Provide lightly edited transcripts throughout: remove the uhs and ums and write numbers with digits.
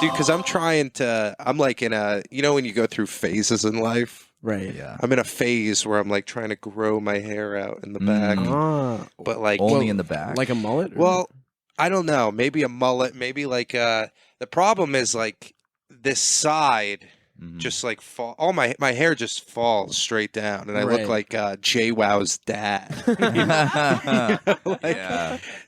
Dude, because I'm like in a, when you go through phases in life? Right. Yeah. I'm in a phase where I'm like trying to grow my hair out in the back. But like only in the back. Like a mullet? Or? Well, I don't know. Maybe a mullet. Maybe like the problem is like this side just like fall. All my hair just falls straight down, and I look like JWoww's dad.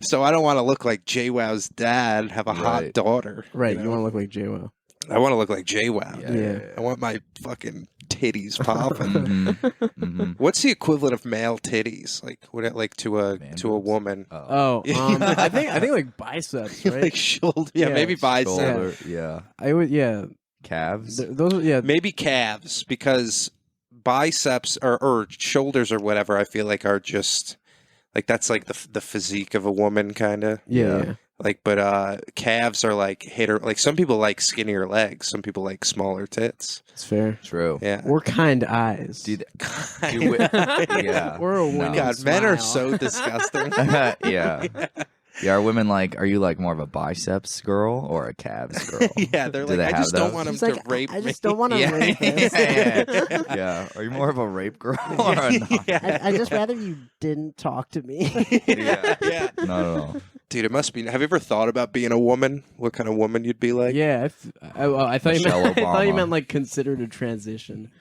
So I don't want to look like JWoww's dad and have a hot daughter. Right. You want to look like JWoww. I want to look like JWoww. Yeah. I want my fucking titties popping. What's the equivalent of male titties? Like what? Like to a woman? I think like biceps, right? Like shoulder. Yeah, maybe biceps. Shoulder, yeah. I would. Yeah. Calves. Those. Yeah. Maybe calves, because biceps or shoulders or whatever, I feel like are just like that's like the physique of a woman, kind of. Yeah. Like, but calves are like hitter. Like some people like skinnier legs. Some people like smaller tits. It's fair. True. Yeah. Or kind eyes. Yeah. Or a winning God, smile. men are so disgusting. Yeah. Yeah, are women like? Are you like more of a biceps girl or a calves girl? Yeah, they're Do like, they I just have don't those? want them She's to like, rape I me. just don't want to rape us. Yeah. Are you more of a rape girl or a not? I just rather you didn't talk to me. Yeah. Not at all. Dude, it must be. Have you ever thought about being a woman? What kind of woman you'd be like? Yeah, I thought you Michelle meant. I thought you Obama. meant like considered a transition.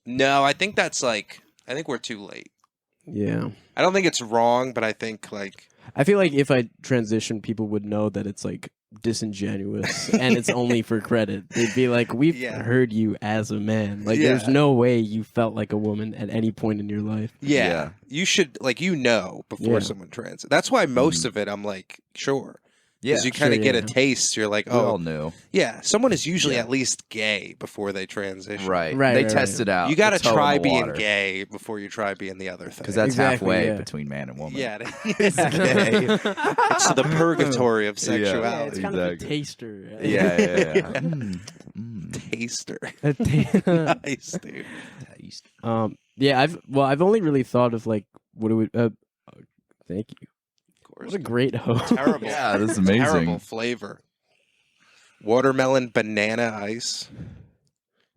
No, I think that's like. I think we're too late. Yeah, I don't think it's wrong, but I think like. I feel like if I transition, people would know that it's like disingenuous and it's only for credit. They'd be like, "We've heard you as a man. Like, there's no way you felt like a woman at any point in your life." Yeah. You should before someone transit. That's why most of it, I'm like, sure. Yeah, Because you kind of get a taste. You're like, we all knew. Yeah, someone is usually at least gay before they transition. Right. They test it out. You got to The toe in try the being water. gay before you try being the other thing. Because that's halfway between man and woman. Yeah, it's gay. It's the purgatory of sexuality. Yeah, it's kind of a taster. Yeah. Taster. Nice, dude. Taste. Yeah, I've only really thought of like what it would. Thank you. What a great host. Terrible. Yeah, this is amazing. Terrible flavor. Watermelon banana ice.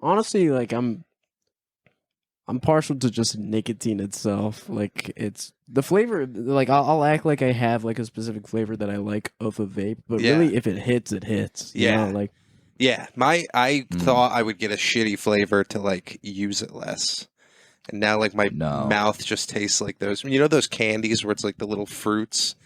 Honestly, like I'm partial to just nicotine itself. Like it's the flavor. Like I'll act like I have like a specific flavor that I like of a vape, but really, if it hits, it hits. You know? Like I thought I would get a shitty flavor to like use it less. And now like my mouth just tastes like those. You know those candies where it's like the little fruits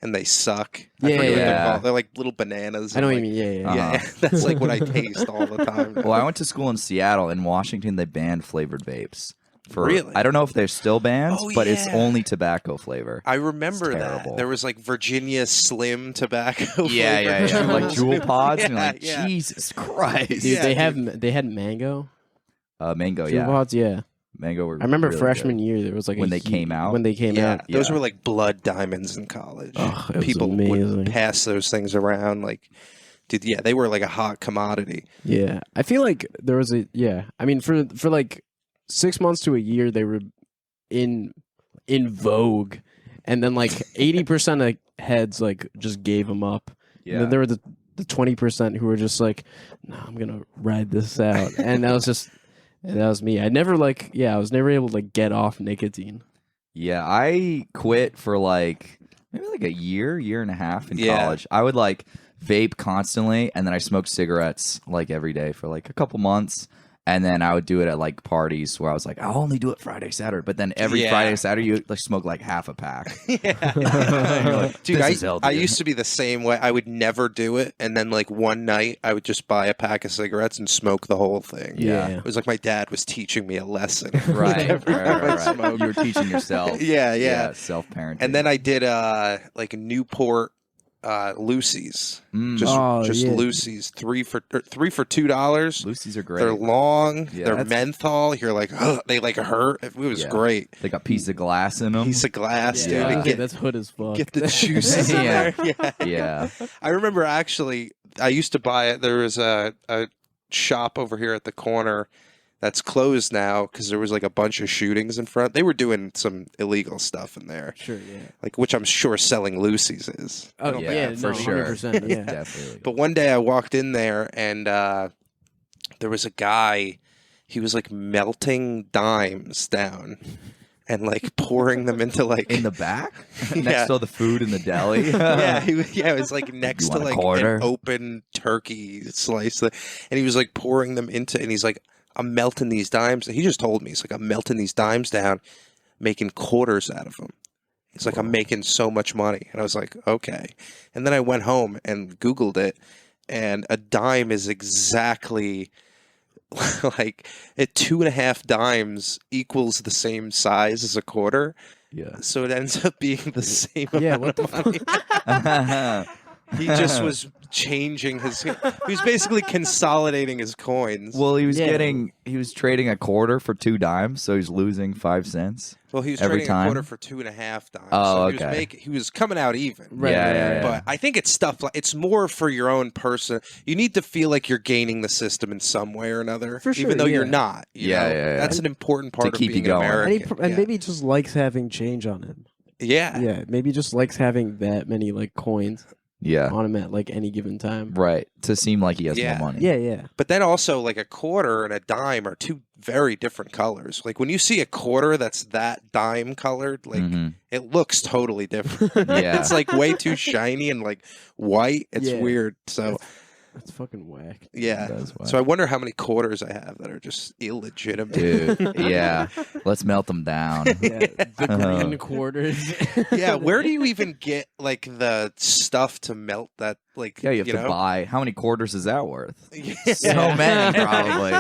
and they suck? I forget what they're called. They're like little bananas. I know what like, you mean. Yeah. Yeah, that's like what I taste all the time. Well, I went to school in Seattle. In Washington, they banned flavored vapes. Really? I don't know if they're still banned, but it's only tobacco flavor. I remember that. There was like Virginia Slim tobacco Yeah. flavor. Like Jewel pods. And you're like, Jesus Christ. Dude, they had mango. Mango, Jewel pods, yeah. Mango were I remember really freshman good. year there was like when they came out. When they came out, those were like blood diamonds in college. Oh, it was People amazing. would pass those things around like, dude. Yeah, they were like a hot commodity. Yeah, I feel like there was I mean, for like 6 months to a year, they were in vogue, and then like 80% of heads like just gave them up. Yeah. And then there were the 20% who were just like, "No, I'm gonna ride this out," and that was me. I was never able to like get off nicotine. Yeah, I quit for like maybe like a year and a half in college. I would like vape constantly, and then I smoked cigarettes like every day for like a couple months. And then I would do it at like parties where I was like, I'll only do it Friday, Saturday. But then every Friday, Saturday, you like smoke like half a pack. Like, dude, I used to be the same way. I would never do it. And then like one night I would just buy a pack of cigarettes and smoke the whole thing. Yeah. It was like my dad was teaching me a lesson. Right. You were teaching yourself. Yeah. Self-parenting. And then I did like Newport Lucy's. Just Lucy's. Three for $2. Lucy's are great. They're long. They're menthol. You're like, they like hurt. It was great. They got piece of glass in them. Piece of glass, dude. Yeah. That's hood as fuck. Get the juices in there. Yeah. I remember actually, I used to buy it. There was a shop over here at the corner that's closed now because there was like a bunch of shootings in front. They were doing some illegal stuff in there. Sure, yeah. Like, which I'm sure selling Lucy's is. Oh, yeah, for no, sure. 100%, yeah. Definitely. But one day I walked in there and there was a guy, he was like melting dimes down and like pouring them into like In the back? Yeah. Next to all the food in the deli? it was like next to want a like quarter? an open turkey slice. And he was like pouring them into, and he's like, I'm melting these dimes. He just told me, he's like, I'm melting these dimes down, making quarters out of them. It's like, I'm making so much money. And I was like, okay. And then I went home and Googled it, and a dime is exactly like at 2.5 dimes equals the same size as a quarter. Yeah. So it ends up being the same Yeah, amount what of money. He just was changing his. He was basically consolidating his coins. Well, he was Yeah. he was trading a quarter for 2 dimes, so he's losing 5 cents. Well, he was every trading time? a quarter for 2.5 dimes. Oh, so okay. He was coming out even. Right, Yeah. But I think it's stuff like, it's more for your own person. You need to feel like you're gaining the system in some way or another, For sure, even though you're yeah. not. You Yeah, know? yeah. That's an important part of keep you being an going. American. And maybe he just likes having change on him. Yeah. Yeah, maybe he just likes having that many like coins Yeah. on him at like any given time. Right. To seem like he has Yeah. more money. Yeah, yeah. But then also, like, a quarter and a dime are two very different colors. Like, when you see a quarter that's that dime colored, like, Mhm. it looks totally different. Yeah. It's like way too shiny and like white. It's Yeah. weird. So That's fucking whack. yeah. That's why. So I wonder how many quarters I have that are just illegitimate. Dude, yeah. Let's melt them down. Yeah, the green quarters. Yeah, where do you even get like the stuff to melt that? Like, Yeah, you have to know? buy. How many quarters is that worth? Yeah. So many, probably.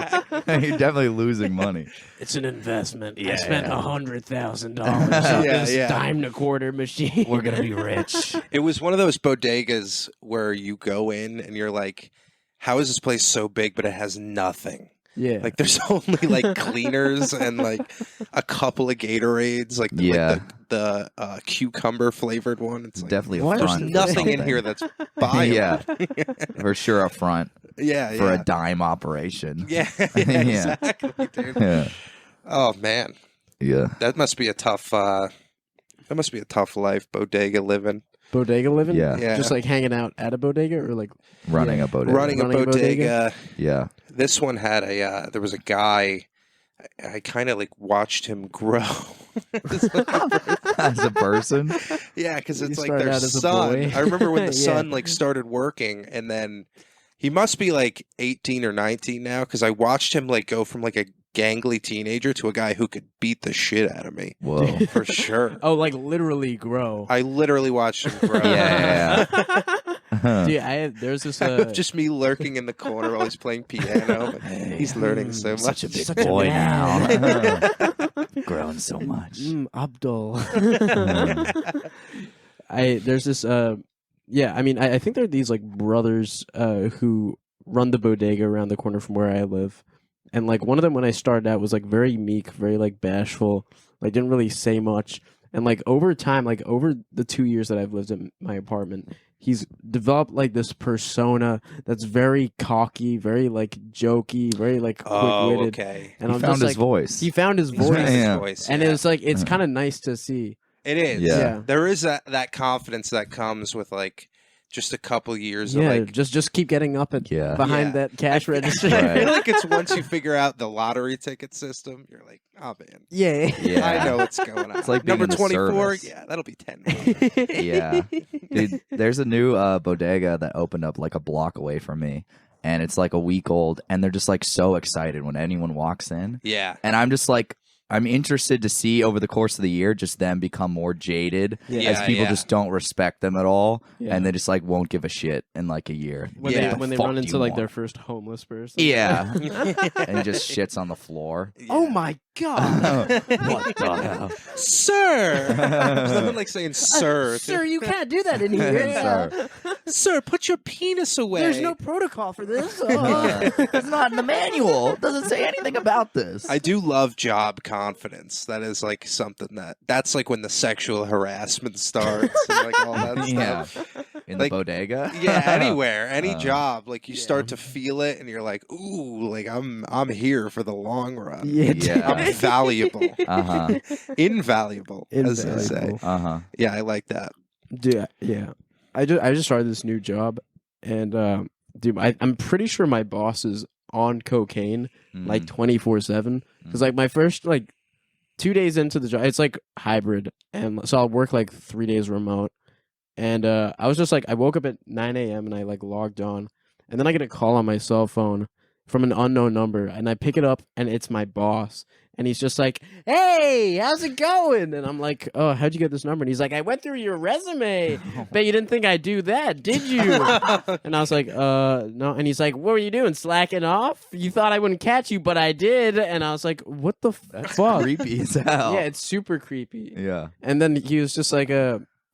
You're definitely losing money. It's an investment. I Yeah. spent $100,000 Yeah, on this yeah. dime and a quarter machine. We're gonna be rich. It was one of those bodegas where you go in and you're like, how is this place so big but it has nothing? Yeah. Like, there's only like cleaners and like a couple of Gatorades, like the, Yeah. the cucumber flavored one. It's like, Definitely a Why front. is there's for nothing in something. here that's bio. Yeah, for sure, a front yeah, for yeah. a dime operation. Yeah, Yeah. exactly, dude. Yeah, Oh man, yeah. that must be a tough. That must be a tough life, bodega living. Bodega living? Yeah. Yeah, Just like hanging out at a bodega or like Running Yeah. a bodega. running a running a bodega? bodega. Yeah. This one had a. There was a guy. I kind of like watched him grow. As a person. Yeah, because You it's like started their out as a son. boy. I remember when the Yeah. son like started working, and then he must be like 18 or 19 now. Because I watched him like go from like a gangly teenager to a guy who could beat the shit out of me Whoa. for sure. oh, like literally grow. I literally watched him grow. Yeah. Dude, there's this Just me lurking in the corner while he's playing piano. But he's learning so much. Such a big Such a boy man. now. Grown so much. Abdul. There's this yeah, I mean I think there are these like brothers who run the bodega around the corner from where I live. And like one of them when I started out was like very meek, very like bashful, like didn't really say much. And like over time, like over the 2 years that I've lived in my apartment, he's developed like this persona that's very cocky, very like jokey, very like Oh, quick-witted. okay. And He I'm found just his like, voice. he found his He's voice. found his Yeah. voice, And yeah. it's like it's Mhm. kind of nice to see. It is. Yeah. There is that confidence that comes with like just a couple years Yeah, of like. just keep getting up at Yeah. behind Yeah. that cash register. I Right. feel like it's once you figure out the lottery ticket system, you're like, oh man, yeah. Yeah. I know what's going on. It's like being number in the 24. service. Yeah, that'll be 10. Yeah. Dude, there's a new bodega that opened up like a block away from me. And it's like a week old. And they're just like so excited when anyone walks in. Yeah. And I'm just like, I'm interested to see over the course of the year just them become more jaded Yeah. as people Yeah. just don't respect them at all. Yeah. And they just like won't give a shit in like a year. When Yeah. they when they Fuck run do into you like want? their first homeless person. Yeah. And just shits on the floor. Oh my god. What the hell? Sir! There's nothing like saying sir. Sir, you can't do that in here. Sir. Sir, put your penis away. There's no protocol for this. It's not in the manual. It doesn't say anything about this. I do love job confidence. That is like something that's like when the sexual harassment starts and like all that Yeah. stuff. in like, the bodega. Yeah, anywhere, any job. Like you start to feel it, and you're like, ooh, like I'm here for the long run. Yeah, I'm valuable. Invaluable, as they say. Yeah, I like that. Yeah. I just started this new job, and dude, I'm pretty sure my boss is on cocaine like 24/7. Because like my first like 2 days into the job, it's like hybrid, and so I'll work like 3 days remote. And I was just like, I woke up at 9 a.m. and I like logged on, and then I get a call on my cell phone from an unknown number, and I pick it up, and it's my boss. And he's just like, hey, how's it going? And I'm like, oh, how'd you get this number? And he's like, I went through your resume. Bet you didn't think I'd do that, did you? And I was like, no. And he's like, what were you doing? Slacking off? You thought I wouldn't catch you, but I did. And I was like, what the fuck? Creepy as hell. Yeah, it's super creepy. Yeah. And then he was just like,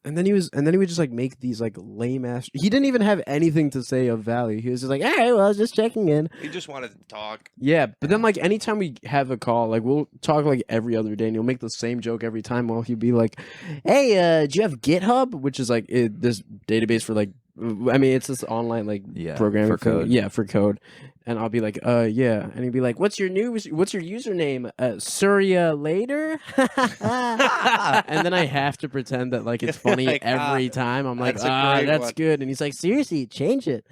and then he would just like make these like lame ass. He didn't even have anything to say of value. He was just like, all right, well, I was just checking in. He just wanted to talk. Yeah, but then like anytime we have a call, like we'll talk like every other day, and he'll make the same joke every time. Well, he'll be like, hey, do you have GitHub? Which is like this database for like, I mean, it's this online like programming for code. Yeah, for code. And I'll be like, yeah. And he'd be like, what's your username? Surya later? And then I have to pretend that like it's funny like, every time. I'm like, that's good. And he's like, seriously, change it.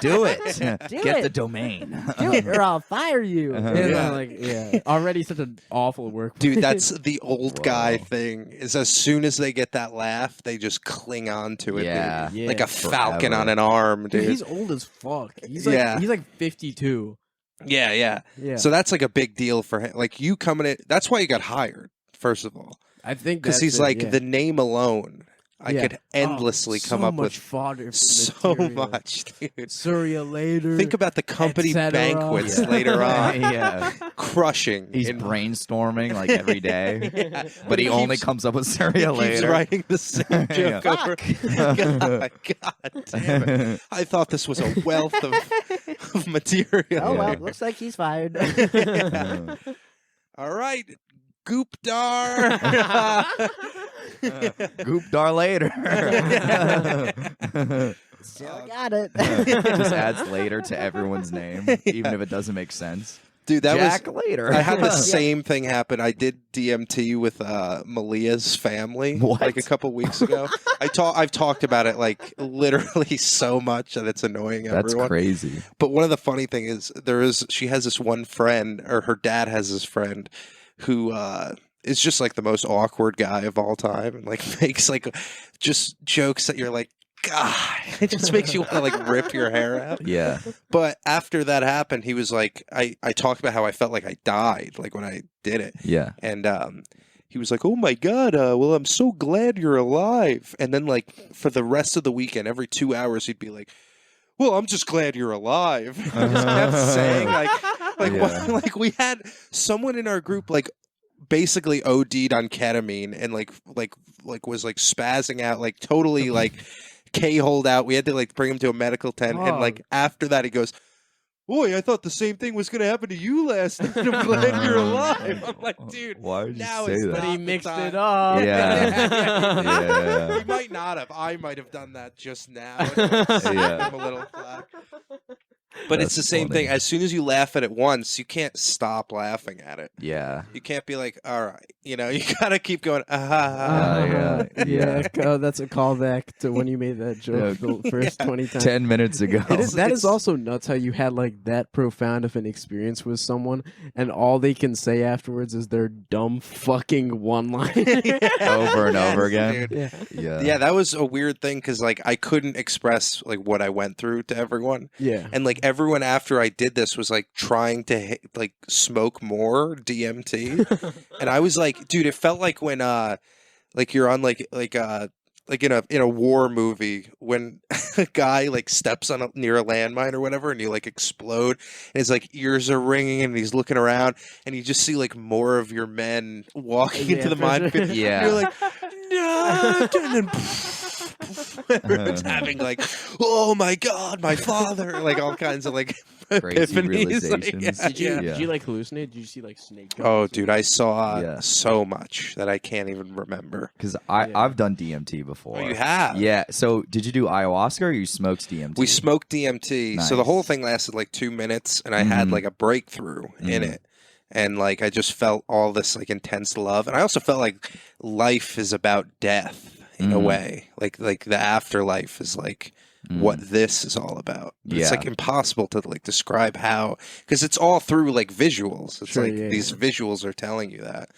Do it. Get the domain. Do it or I'll fire you. And I'm like, already such an awful work. Dude, that's the old guy thing. Is as soon as they get that laugh, they just cling on to it. Yeah. Like a falcon on an arm, dude. He's old as fuck. He's like 52. Yeah. So that's like a big deal for him. Like you coming in, that's why you got hired, first of all. I think because he's like the name alone. I could endlessly come up with fodder so much, dude. Surya later. Think about the company banquets later on. Crushing. He's brainstorming like every day, but he only comes up with Surya later. He's writing the same joke over. God damn it! I thought this was a wealth of material. Oh well, looks like he's fired. All right. Goopdar. Goopdar later. Still got it. Just adds later to everyone's name, even if it doesn't make sense. Dude, that Jack was later. I had the same thing happen. I did DMT with Malia's family like a couple weeks ago. I've talked about it like literally so much that it's annoying everyone. That's crazy. But one of the funny thing is she has this one friend, or her dad has this friend who is just like the most awkward guy of all time, and like makes like just jokes that you're like, God, it just makes you want to like rip your hair out. Yeah. But after that happened, he was like, I talked about how I felt like I died, like when I did it. Yeah. And he was like, oh my God, well, I'm so glad you're alive. And then like for the rest of the weekend, every 2 hours, he'd be like, well, I'm just glad you're alive. He just kept saying like we had someone in our group like basically OD'd on ketamine and like was like spazzing out, like totally like K-holed out. We had to like bring him to a medical tent, and like after that he goes, boy, I thought the same thing was going to happen to you last night. I'm glad you're alive. I'm like, dude, why would you now say it's that? But he not mixed the time. it up. Yeah. He might not have. I might have done that just now. I'm a little flack. But That's it's the same funny. thing. As soon as you laugh at it once, you can't stop laughing at it. Yeah. You can't be like, all right, you know, you gotta keep going. Yeah. Oh, that's a callback to when you made that joke the first 20 times. 10 minutes ago. That is also nuts how you had like that profound of an experience with someone, and all they can say afterwards is their dumb fucking one-line over and over again. Yeah, that was a weird thing because like I couldn't express like what I went through to everyone. Yeah, and like everyone after I did this was like trying to like smoke more DMT, and I was like, dude, it felt like when like you're on like in a war movie when a guy like steps on near a landmine or whatever, and you like explode, and his like ears are ringing, and he's looking around, and you just see like more of your men walking into the minefield. Yeah, and you're like, no, and then afterwards, having like, oh my god, my father, like all kinds of like Crazy epiphanies. realizations. Like, Did you like hallucinate? Did you see like snake? Oh, dude, I saw Yeah. so much that I can't even remember. Because I've done DMT before. Oh, you have? Yeah. So did you do ayahuasca or you smoked DMT? We smoked DMT, so the whole thing lasted like 2 minutes, and I had like a breakthrough in it. And like I just felt all this like intense love, and I also felt like life is about death in a way. Like the afterlife is like what this is all about. It's like impossible to like describe how, because it's all through like visuals. It's like these visuals are telling you that.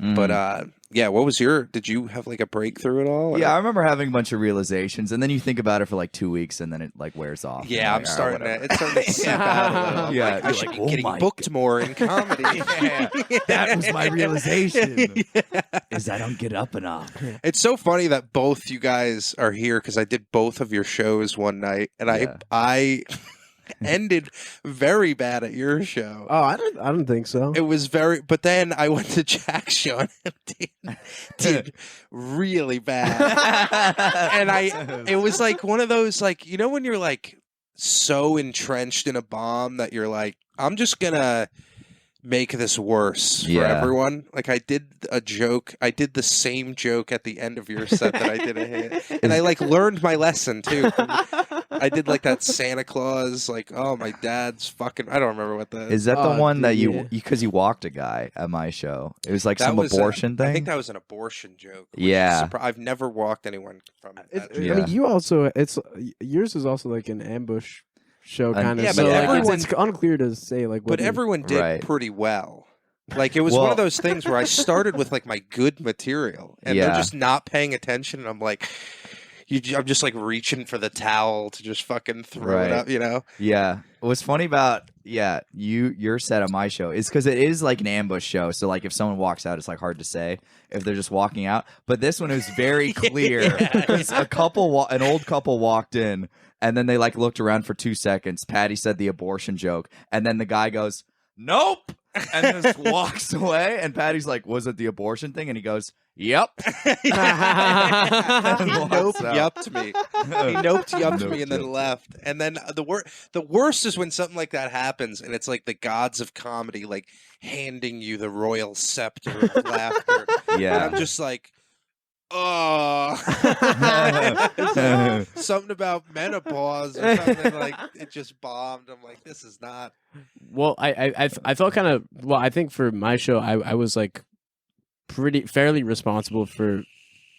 But yeah, what was did you have like a breakthrough at all? Or? Yeah, I remember having a bunch of realizations, and then you think about it for like 2 weeks, and then it like wears off. Yeah, like, it's starting to seep out a little. Yeah, like, I should like, be oh getting my booked more in comedy. That was my realization. Is I don't get up enough. It's so funny that both you guys are here because I did both of your shows one night, and I ended very bad at your show. Oh, I don't think so. It was but then I went to Jack's show and did really bad. And it was like one of those, like, you know, when you're like so entrenched in a bomb that you're like, I'm just gonna make this worse for everyone. Like I did the same joke at the end of your set that I did a hit. And I like learned my lesson too. I did like that Santa Claus, like, oh, my dad's fucking, I don't remember what that is. That the one that because you walked a guy at my show? It was like some abortion thing? I think that was an abortion joke. Yeah. I've never walked anyone from that I mean, you also, yours is also like an ambush show kind of. Yeah, so but like, it's unclear to say like. But everyone did pretty well. Like it was one of those things where I started with like my good material, and they're just not paying attention, and I'm like, I'm just like reaching for the towel to just fucking throw it up, you know? Yeah. What's funny about your set of my show is because it is like an ambush show. So like if someone walks out, it's like hard to say if they're just walking out. But this one is very clear because an old couple walked in. And then they like looked around for 2 seconds. Patty said the abortion joke. And then the guy goes, nope. And just walks away. And Patty's like, was it the abortion thing? And he goes, yep. He noped me. He noped me and then left. And then the worst is when something like that happens and it's like the gods of comedy like handing you the royal scepter of laughter. Yeah. And I'm just like, oh, something about menopause or something, like it just bombed. I'm like, this is not. Well, I felt kind of, well, I think for my show, I was like fairly responsible for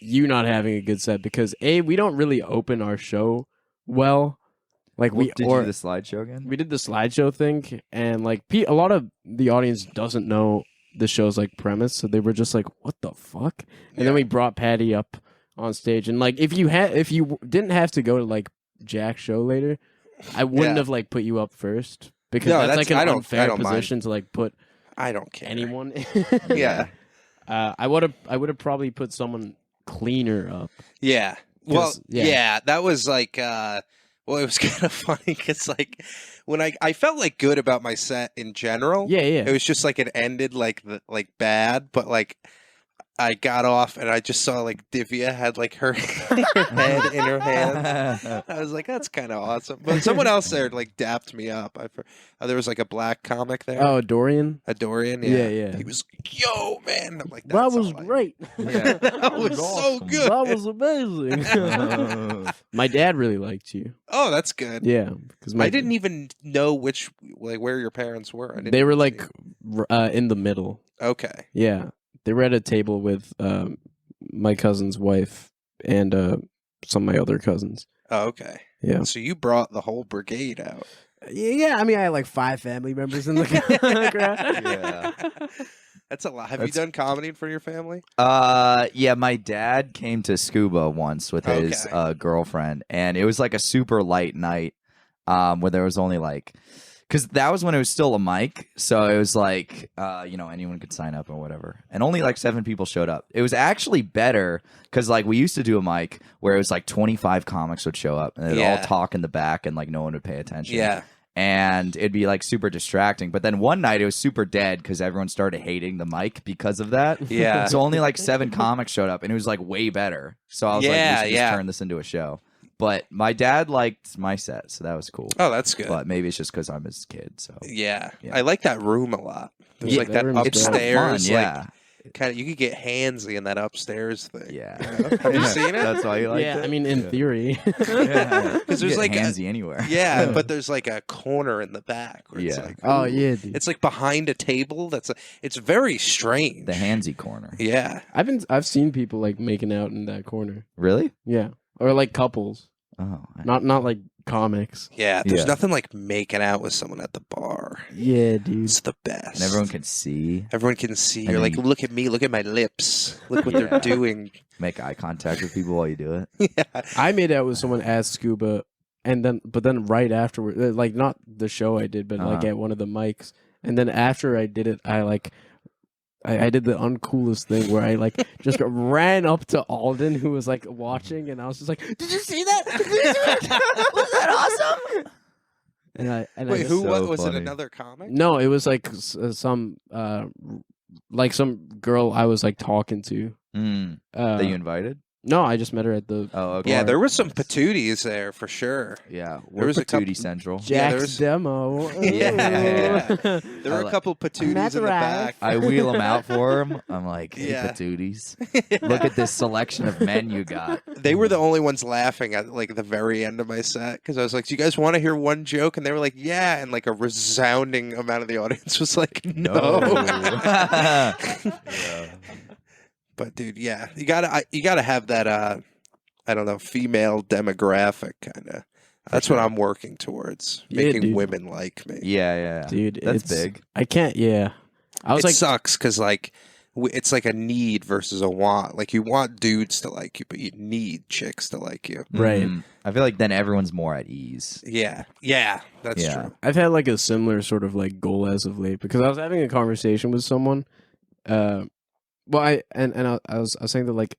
you not having a good set because we don't really open our show well. Like did you do the slideshow again? We did the slideshow thing, and like a lot of the audience doesn't know the show's like premise, so they were just like, "What the fuck?" And then we brought Patty up on stage, and like if you didn't have to go to like Jack's show later, I wouldn't have like put you up first because that's like an unfair position to like put. I don't care anyone. Yeah, I would have probably put someone cleaner up. Yeah. Well, yeah, that was like. Well, it was kind of funny because, like, when I felt like good about my set in general. Yeah. It was just like it ended like bad, but like I got off and I just saw like Divya had like her head in her hands. I was like, that's kind of awesome. But someone else there like dapped me up. There was like a black comic there. Oh, Dorian. Dorian. Yeah. He was, yo, man. I'm like, that was great. Yeah, that was so good. That was amazing. My dad really liked you. Oh, that's good. Yeah, because I didn't even know where your parents were. They were like in the middle. Okay. Yeah. They were at a table with my cousin's wife and some of my other cousins. Oh, okay. Yeah. So you brought the whole brigade out. Yeah, I mean, I had like 5 family members in the crowd. Yeah. That's a lot. Have you done comedy for your family? Yeah, my dad came to SCUBA once with his girlfriend, and it was like a super light night where there was only like... Because that was when it was still a mic, so it was like, anyone could sign up or whatever. And only like 7 people showed up. It was actually better because like we used to do a mic where it was like 25 comics would show up and they'd all talk in the back and like no one would pay attention. Yeah. And it'd be like super distracting. But then one night it was super dead because everyone started hating the mic because of that. Yeah. So only like 7 comics showed up and it was like way better. So I was like, we should just turn this into a show. But my dad liked my set, so that was cool. Oh, that's good. But maybe it's just because I'm his kid. So yeah, I like that room a lot. There's Yeah, like that that room is upstairs. fun, yeah. Like, kind of, you could get handsy in that upstairs thing. Yeah. Have you seen it? That's why you like Yeah, it? I mean, in theory. Yeah. Because there's like handsy anywhere. yeah, but there's like a corner in the back where it's Yeah. like, Oh, ooh. yeah, dude. It's like behind a table. It's very strange. The handsy corner. Yeah. I've seen people like making out in that corner. Really? Yeah, or like couples, Oh. not like comics. Yeah, there's Yeah. nothing like making out with someone at the bar. Yeah, dude. It's the best. And everyone can see. Everyone can see. And You're then like, you- look at me, look at my lips, look what Yeah. they're doing. Make eye contact with people while you do it. Yeah. I made out with someone at SCUBA, but then right afterward, like not the show I did, but like Uh-huh. at one of the mics, and then after I did it, I did the uncoolest thing where I like just ran up to Alden, who was like watching, and I was just like, "Did you see that? Did you see that? Was that awesome?" And Wait, I, who so was it? funny. Another comic? No, it was like some girl I was like talking to. That you invited? No, I just met her at the Oh, okay. Yeah, there was some Nice. patooties there for sure. Yeah, There we're was a couple- Patootie Central. Yeah, Jack's there's- demo. Yeah. There were I a like- couple patooties in the back. I wheel them out for him. I'm like, hey, Yeah. Patooties, look at this selection of men you got. They were the only ones laughing at like the very end of my set because I was like, "Do you guys want to hear one joke?" And they were like, "Yeah," and like a resounding amount of the audience was like, "No." Yeah. But dude, yeah, you gotta have that. I don't know, female demographic kind of. That's what I'm working towards, Yeah, making dude. women like me. Yeah. Dude, That's it's big. I can't. Yeah, I was It like, sucks because like it's like a need versus a want. Like you want dudes to like you, but you need chicks to like you. right. I feel like then everyone's more at ease. Yeah, that's Yeah. true. I've had like a similar sort of like goal as of late because I was having a conversation with someone. Well, I was saying that like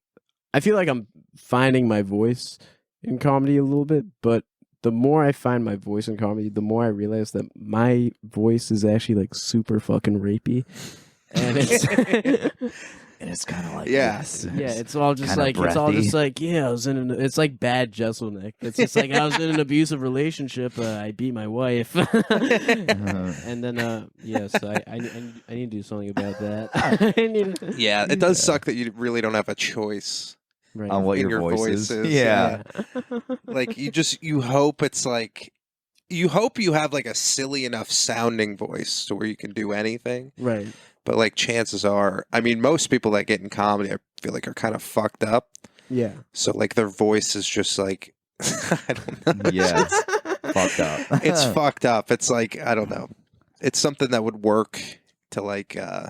I feel like I'm finding my voice in comedy a little bit, but the more I find my voice in comedy, the more I realize that my voice is actually like super fucking rapey, and it's And it's kind of like Yeah. this. yeah, it's all just Kinda like it's all breathy. just like yeah, I was in it's like bad Jesselnick. It's just like I was in an abusive relationship. I beat my wife, and then yes, I need to do something about that. I need to- Yeah, it does suck that you really don't have a choice. right. On what In your, your voice is. voices, Yeah. Like you hope it's like you hope you have like a silly enough sounding voice to where you can do anything. right. But like chances are, I mean, most people that get in comedy, I feel like are kind of fucked up. Yeah. So like their voice is just like I don't know. Yeah. Fucked up. It's fucked up. It's like I don't know. It's something that would work to like I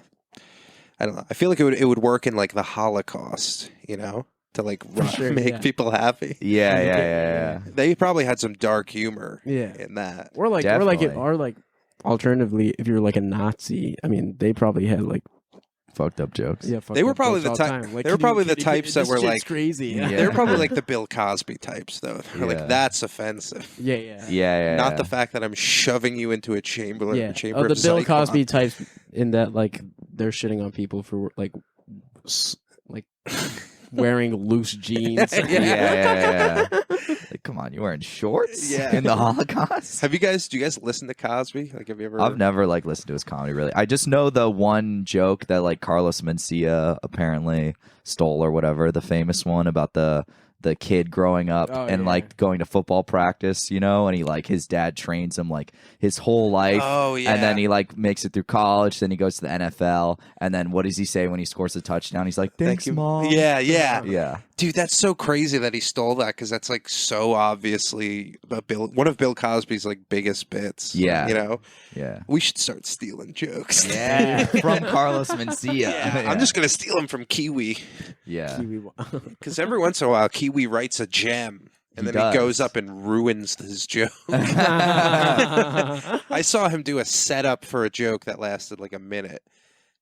don't know. I feel like it would work in like the Holocaust, you know, to like sure, make yeah. people happy. Yeah. They probably had some dark humor Yeah. in that. Or like alternatively, if you're like a Nazi, I mean, they probably had like Fucked up jokes. yeah. They were fucked up probably jokes the all type- time. Like, they were can probably you- the can you- types that this were shit's like- crazy. Yeah. They were probably like the Bill Cosby types, though. They're Yeah. like, that's offensive. yeah. Yeah. Not the fact that I'm shoving you into a chamber. Yeah. chamber Oh, the of Bill Zyklon. Cosby types in that like they're shitting on people for like wearing loose jeans. Yeah. Like, come on, you wearing shorts Yeah. in the Holocaust? Do you guys listen to Cosby? Like, have you ever? I've never like listened to his comedy really. I just know the one joke that like Carlos Mencia apparently stole or whatever, the famous one about the kid growing up Oh, and yeah. like going to football practice, you know, and he like his dad trains him like his whole life. Oh yeah. And then he like makes it through college, then he goes to the NFL, and then what does he say when he scores a touchdown? He's like, "Thanks, Thank you, Mom." Yeah. Yeah. Dude, that's so crazy that he stole that because that's like so obviously one of Bill Cosby's like biggest bits. Yeah. You know, Yeah. we should start stealing jokes. Yeah. From Carlos Mencia. Yeah, I'm just gonna steal them from Kiwi Yeah. because every once in a while Kiwi writes a gem and He then does. he goes up and ruins his joke. I saw him do a setup for a joke that lasted like a minute.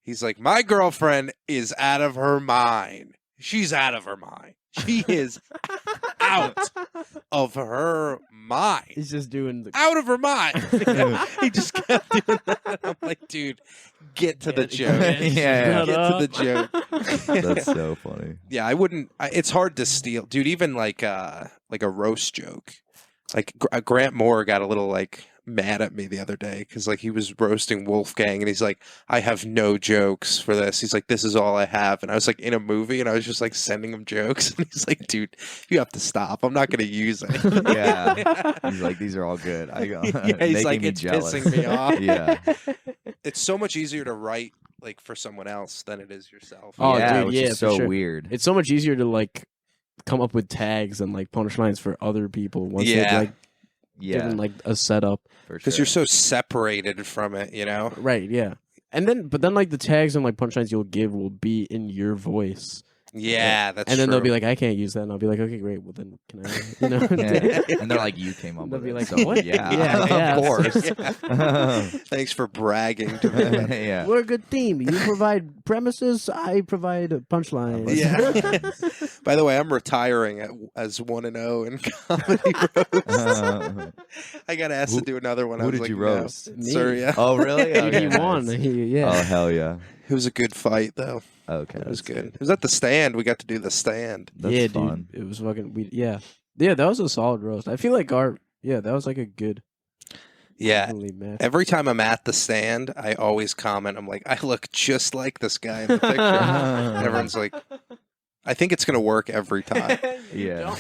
He's like, "My girlfriend is out of her mind. She's out of her mind. She is out of her mind. He's just doing the Out of her mind. He just kept doing that. I'm like, dude, get to the joke. Yeah. Get to the joke. That's so funny. Yeah, I wouldn't. It's hard to steal, dude. Even like a roast joke. Like Grant Moore got a little like mad at me the other day because like he was roasting Wolfgang and he's like, I have no jokes for this. He's like, this is all I have. And I was like in a movie and I was just like sending him jokes and he's like, dude, you have to stop. I'm not going to use it. Yeah. He's like, these are all good. I go. Yeah, he's like, me it's jealous. pissing me off. Yeah. It's so much easier to write like for someone else than it is yourself. Oh, yeah, dude, which yeah, is so for sure. weird. It's so much easier to like come up with tags and like punchlines for other people once they've like given like a setup. Because you're so separated from it, you know? Right, yeah. But then like the tags and like punchlines you'll give will be in your voice. Yeah, that's And then true. they'll be like, I can't use that, and I'll be like, okay, great. Well then, can I? You know? Yeah. And they're like, you came up They'll with be it. like, So, what? Yeah, Yeah, of course. Thanks for bragging to me. Yeah. We're a good team. You provide premises, I provide punchlines. Yeah. By the way, I'm retiring as 1-0 in comedy roast. I got asked to do another one. Who I was did like, you no. roast? Me. Surya. Oh, really? He Okay, won. nice. Yeah. Oh, hell yeah. It was a good fight, though. Okay. It was that's good. It was at the stand. We got to do the stand. That's yeah, fun. dude. It was fucking. Yeah, that was a solid roast. I feel like that was like a good. Yeah. Match. Every time I'm at the stand, I always comment. I'm like, I look just like this guy in the picture. And everyone's like, I think it's going to work every time. Yeah.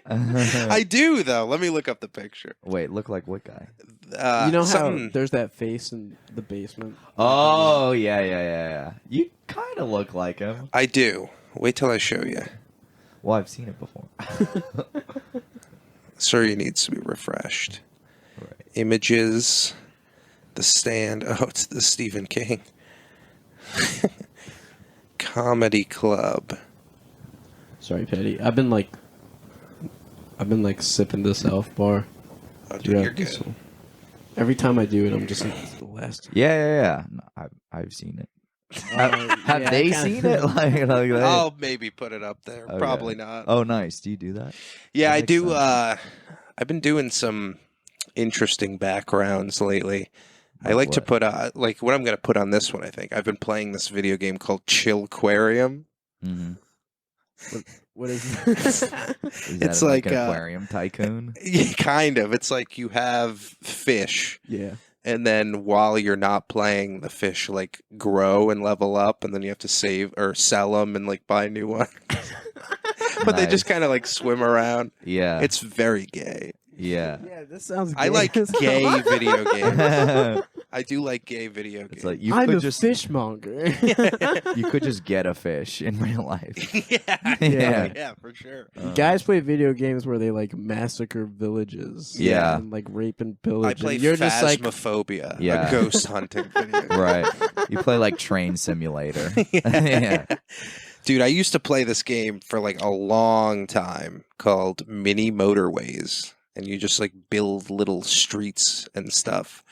I do, though. Let me look up the picture. Wait, look like what guy? You know how something- there's that face in the basement? Oh, yeah. You kind of look like him. I do. Wait till I show you. Well, I've seen it before. Surya needs to be refreshed. Right. Images, the stand. Oh, it's the Stephen King. Comedy Club. Sorry, Patty. I've been like sipping this Elf bar. Oh, Dude, dude, I you're just- good. Every time I do it, I'm just like, it's the last. Yeah. No, I've seen it. Have yeah, they kinda- seen it? like they... I'll maybe put it up there. Okay. Probably not. Oh, nice. Do you do that? Yeah, That I makes do. sense. I've been doing some interesting backgrounds lately. I Like like to what? put like what I'm going to put on this one. I think I've been playing this video game called Chillquarium. Mm-hmm. What is? Is It's that like, an aquarium tycoon? Yeah, kind of. It's like you have fish, Yeah. and then while you're not playing, the fish like grow and level up, and then you have to save or sell them and like buy new ones. But they just Nice. kind of like swim around. Yeah. It's very gay. Yeah. Yeah, this sounds. I like gay video games. I do like gay video games. It's like you I'm could a just fishmonger. you could just get a fish in real life. yeah, yeah, for sure. Guys play video games where they like massacre villages. Yeah. And like rape and pillage. I and play you're just like, Phasmophobia, Yeah. a ghost hunting video game. Right. You play like Train Simulator. Yeah. Dude, I used to play this game for like a long time called Mini Motorways. And you just like build little streets and stuff.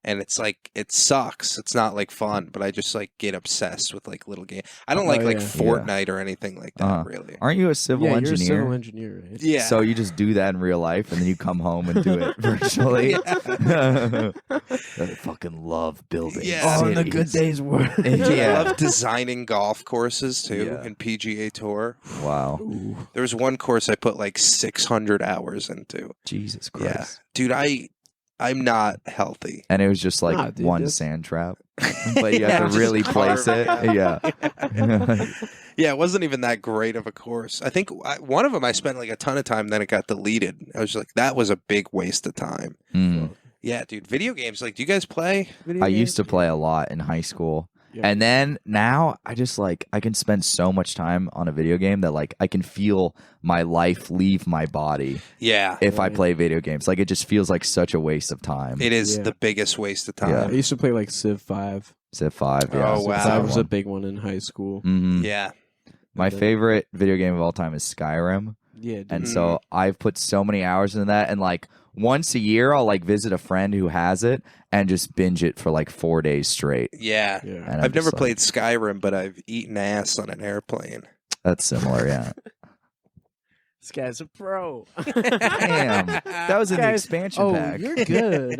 And it's like, it sucks. It's not like fun, but I just like get obsessed with like little games. I don't like yeah. Fortnite or anything like that, Uh-huh. really. Aren't you a civil yeah, engineer? you're a civil engineer, right? Yeah. So you just do that in real life and then you come home and do it virtually. I fucking love building. Yeah. Oh, and the good days were. Dude, I Yeah. love designing golf courses too Yeah. in PGA Tour. Wow. There was one course I put like 600 hours into. Jesus Yeah. Christ. Dude, I'm not healthy. And it was just like Nah, dude, one that's- sand trap. But you have to Just really carve place it it. Yeah. Yeah, it wasn't even that great of a course. I think one of them I spent like a ton of time, then it got deleted. I was like, that was a big waste of time. Mm. Yeah, dude, video games. Like, do you guys play? I used to play a lot in high school. Yeah. And then now I just like I can spend so much time on a video game that like I can feel my life leave my body Yeah, if I Right. play video games. Like it just feels like such a waste of time. it is Yeah. the biggest waste of time. Yeah. I used to play like Civ 5. Civ 5, yeah. Oh, Civ wow. 5 was a 1. big one in high school. Mhm. Yeah. My favorite video game of all time is Skyrim. Yeah, dude. And so I've put so many hours into that. And like once a year, I'll like visit a friend who has it and just binge it for like 4 days straight. Yeah. Yeah. And I'm I've never just played Skyrim, but I've eaten ass on an airplane. That's similar, yeah. This guy's a pro. Damn, that was in the expansion pack. You're good.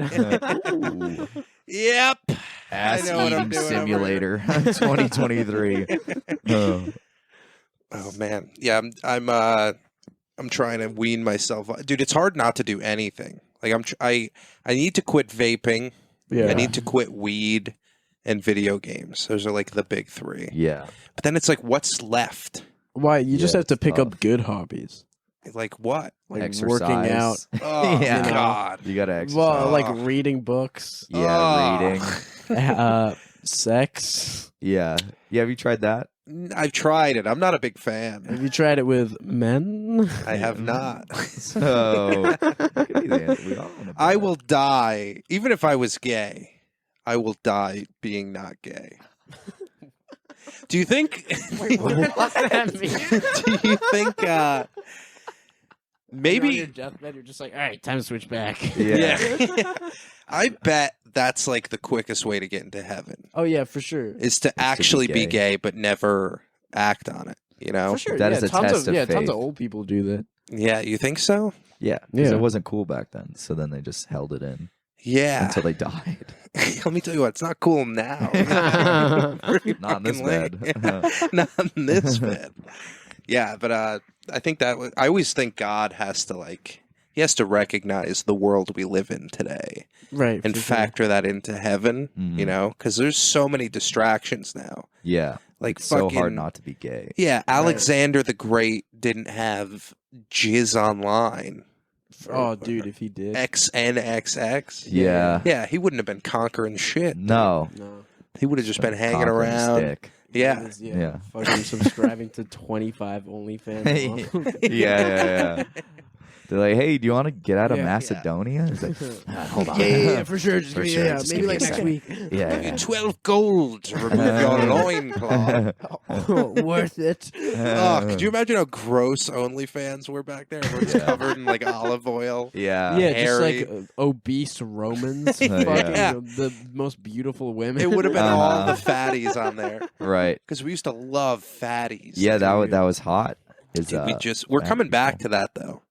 Ooh. Yep. Ass know what I'm eating doing simulator 2023. Oh. Oh man, yeah. I'm trying to wean myself, dude. It's hard not to do anything. Like I need to quit vaping. Yeah. I need to quit weed and video games. Those are like the big three. Yeah. But then it's like, what's left? Why? You just have to it's pick tough. up good hobbies. Like what? Like Exercise. working out. Oh Yeah. God. You gotta exercise. Well, like Oh. reading books. Yeah, reading. Sex. Yeah. Have you tried that? I've tried it. I'm not a big fan. Have you tried it with men? I have not. So could be the answer. We all wanna be I that. will die, even if I was gay. I will die being not gay. Do you think? Wait, what does that mean? Do you think? Maybe. On your deathbed, you're just like, all right, time to switch back. Yeah. I bet that's like the quickest way to get into heaven Oh yeah, for sure. is to actually be gay but never act on it. You know? For sure. That yeah, is a tons test of of tons faith. of old people do that. Yeah, you think so? Yeah, because Yeah. it wasn't cool back then. So then they just held it in Yeah. until they died. Let me tell you what, it's not cool now. Pretty Not in this fucking lame. bed. Not in this bed. Yeah, but I think that I always think God has to he has to recognize the world we live in today Right. and for sure. factor that into heaven. Mhm. You know, because there's so many distractions now. Yeah, Like it's so fucking hard not to be gay. Yeah, Alexander the Great didn't have jizz online. Oh, dude, if he did. XNXX. Yeah. Yeah, he wouldn't have been conquering shit. No. No. He would have just been hanging Conquering around. stick. Yeah. Yeah. Fucking subscribing to 25 OnlyFans. Yeah. They're like, hey, do you want to get out of Yeah. Macedonia? It's like, hold on. Yeah, for sure. Just For give me, sure, yeah, just maybe give me like a next second. week. Yeah. 12 gold to remove your loincloth. Worth it. Oh, could you imagine how gross OnlyFans were back there? Everyone's covered in like olive oil. Yeah. Yeah, just hairy. like obese Romans. Yeah. Fucking Yeah. the most beautiful women. It would have been all the Uh-huh. fatties on there Right. because we used to love fatties. Yeah, that was hot. Is We're fat coming back people. to that though.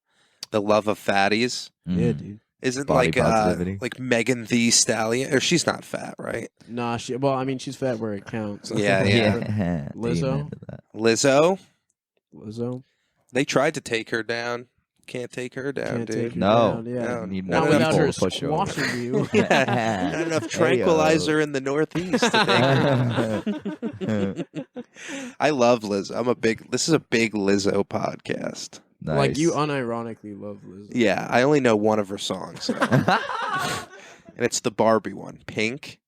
The love of fatties. Yeah, Mm. dude. Isn't Body positivity. like Megan Thee Stallion, or she's not fat, right? Nah, well, I mean, she's fat where it counts. Yeah, Yeah. Lizzo? Amen to that. Lizzo, Lizzo. they tried to take her down. Can't take her down, Can't dude. take her No. down, yeah. No. You need Not more Not without people her to push you over. squashing you. Yeah. Not enough tranquilizer in the Northeast to take her down. I love Lizzo. This is a big Lizzo podcast. Nice. Like, you unironically love Lizzo. Yeah, I only know one of her songs, so. And it's the Barbie one, Pink.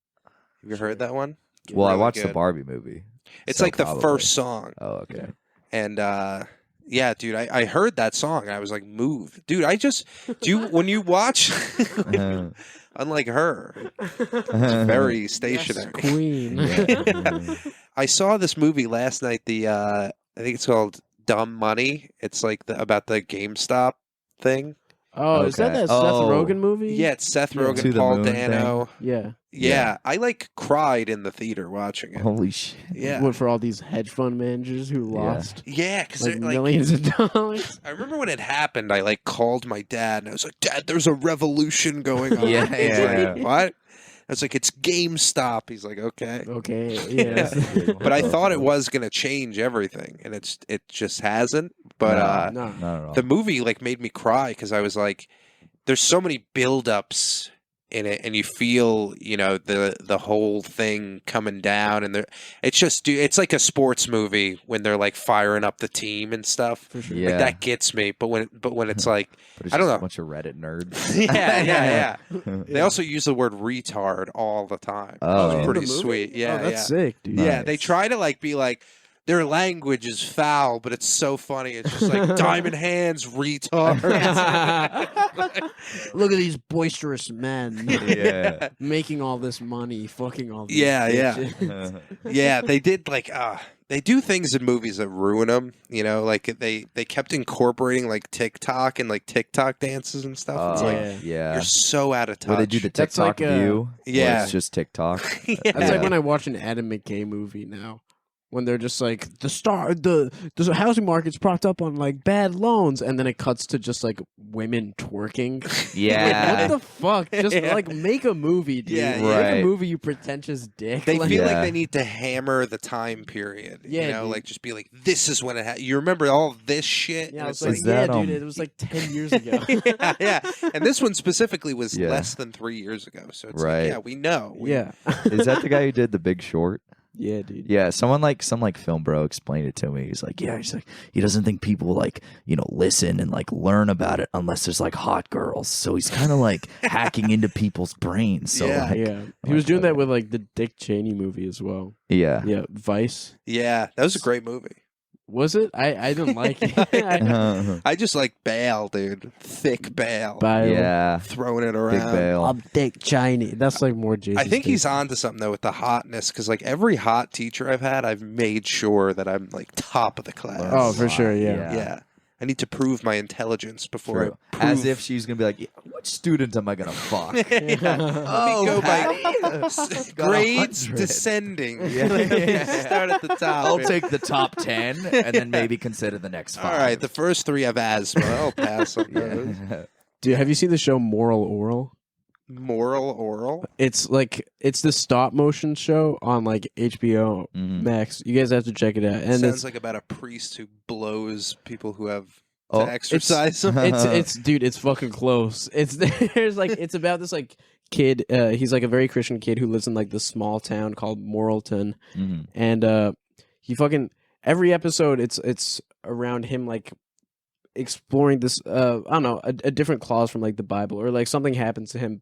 Have you heard that one? Well, I Really watched the good. Barbie movie. It's so like the probably. first song, Oh, okay. and yeah, dude, I heard that song and I was like moved, dude. When you watch, unlike her, it's very Yes, stationary. queen. Yeah. I saw this movie last night. I think it's called Dumb Money. It's like about the GameStop thing. Oh, is that Okay. that Oh. Seth Rogen movie? Yeah, it's Seth Yeah. Rogen, To the Paul Moon Dano. Yeah. Yeah, I cried in the theater watching it. Holy shit. Yeah, What, for all these hedge fund managers who Yeah. lost yeah, because like millions of dollars? I remember when it happened, I called my dad and I was like, "Dad, there's a revolution going on." Yeah, He's yeah. like, "What?" I was like, "It's GameStop." He's like, "Okay." Okay. Yes. But I thought it was gonna change everything, and it just hasn't. But No. Not at all. the movie made me cry because I was like, "There's so many buildups in it, and you feel the whole thing coming down, and it's like a sports movie when they're like firing up the team and stuff. For sure. Yeah. Like that gets me. But when it's like, But it's I don't just know. a bunch of Reddit nerds. yeah. They also use the word retard all the time. Oh. It's In the pretty movie? sweet. Yeah, Oh, that's sick, dude. yeah. Nice. They try to be like, their language is foul, but it's so funny. It's just like diamond hands, retard. Look at these boisterous men Yeah. making all this money, fucking all these Yeah, yeah. bitches. Yeah, they did they do things in movies that ruin them. Like they kept incorporating like TikTok and like TikTok dances and stuff. It's like yeah. you're so out of touch. Where they do the That's TikTok like, view. where yeah. It's just TikTok. Yeah. That's Yeah. like when I watch an Adam McKay movie now. when they're just like the housing market's propped up on like bad loans, and then it cuts to just like women twerking. Yeah. Like, what the fuck? Just like make a movie, dude. Yeah, Make right. a movie, you pretentious dick. They Like, feel Yeah. like they need to hammer the time period. Yeah, you know, dude. like just be like, this is when it happened. You remember all this shit? yeah, And I it's was like, Is that, dude, it was like 10 years ago. yeah. And this one specifically was Yeah. less than 3 years ago. So it's Right. like, yeah, we know. Yeah. Is that the guy who did The Big Short? Yeah, dude. Yeah, some film bro explained it to me. He's like, he doesn't think people like, listen and like learn about it unless there's like hot girls. So he's kind of like hacking into people's brains. So Yeah. like, Yeah. He was doing that with like the Dick Cheney movie as well. yeah. Yeah, Vice. Yeah, that was a great movie. Was it? I didn't like it. I just like bail, dude. Thick bail. Bile. Yeah. Throwing it Big around. bail. I'm Dick Cheney. That's like more Jason. I think he's Statham. on to something though with the hotness, because like every hot teacher I've had, I've made sure that I'm like top of the class. Oh, for sure. Yeah. Yeah. I need to prove my intelligence before True. I prove... As if she's gonna be like, which student am I gonna fuck? Oh, go by Got grades 100. descending. Yeah. Start at the top. I'll take the top 10 and then maybe consider the next 5. All right, the first 3 have asthma. I'll pass on those. Yeah. Dude, have you seen the show Moral Oral? Moral oral. It's the stop motion show on like HBO Mhm. Max. You guys have to check it out. And Sounds like about a priest who blows people who have to Oh, exercise them. it's dude, it's fucking close. It's about this like kid. He's like a very Christian kid who lives in like this small town called Moralton, Mhm. and he fucking every episode it's around him like exploring this I don't know, a different clause from like the Bible, or like something happens to him,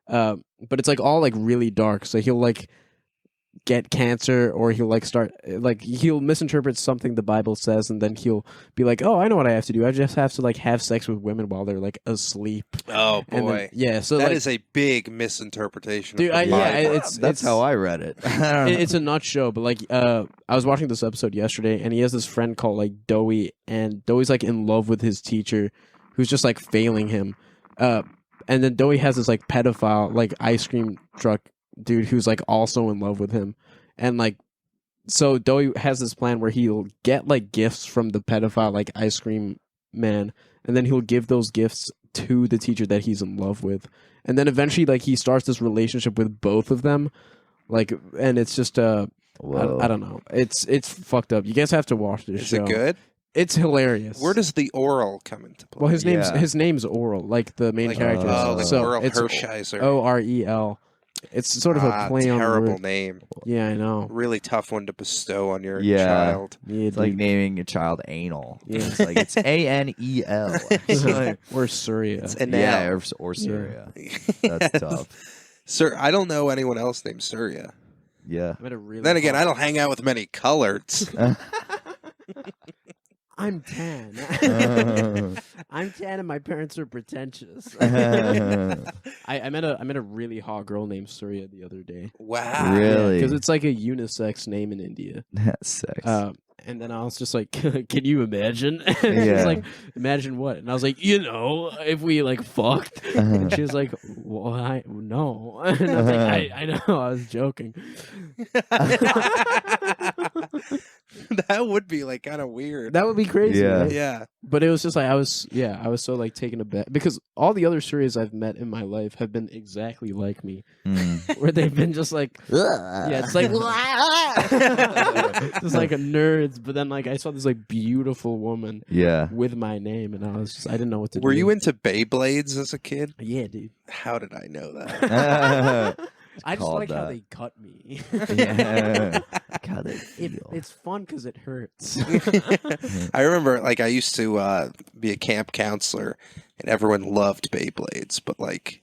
but it's like all like really dark. So he'll like get cancer, or he'll like start like he'll misinterpret something the Bible says, and then he'll be like, oh, I know what I have to do. I just have to like have sex with women while they're like asleep. Oh And boy, then, yeah, so that like, is a big misinterpretation. Dude, of the Bible. That's how I read it. it's a nut show, but like I was watching this episode yesterday, and he has this friend called like Doey, and Doey's like in love with his teacher, who's just like failing him. And then Doey has this like pedophile like ice cream truck dude who's like also in love with him, and like so Doey has this plan where he'll get like gifts from the pedophile like ice cream man, and then he'll give those gifts to the teacher that he's in love with, and then eventually like he starts this relationship with both of them, like, and it's just I don't know, it's fucked up. You guys have to watch this Is show. it good? It's hilarious. Where does the oral come into play? well his Yeah. name's Oral, like the main like, character. oh, like so Oral it's Hershiser. Orel. It's sort of a play on terrible word. name. Yeah, I know. Really tough one to bestow on your Yeah. child. Yeah, It's like dude. naming a child anal. Yeah. It's like it's ANEL. It's like- or Surya. It's an yeah, L. or Surya. That's tough. Sir, I don't know anyone else named Surya. Yeah. I'm at a really Then again, I don't hang out with many coloreds. I'm tan. I'm tan, and my parents are pretentious. Really? I met a really hot girl named Surya the other day. Wow. Because it's like a unisex name in India. That's sex. And then I was just like, can you imagine? And Yeah. she's like, imagine what? And I was like, if we like fucked. And she was like, well, no. And I was like, I know, I was joking. That would be like kind of weird. That would be crazy. Yeah. Right? Yeah. But it was just like I was so like taken aback, because all the other Suryas I've met in my life have been exactly like me, where they've been just like, yeah, it's like just like a nerds. But then like I saw this like beautiful woman Yeah. with my name, and I didn't know what to do. Were you into Beyblades as a kid? Yeah, dude. How did I know that? I just called like how that. they cut me. Yeah. God, they feel. It's fun because it hurts. I remember, like, I used to be a camp counselor, and everyone loved Beyblades, but like,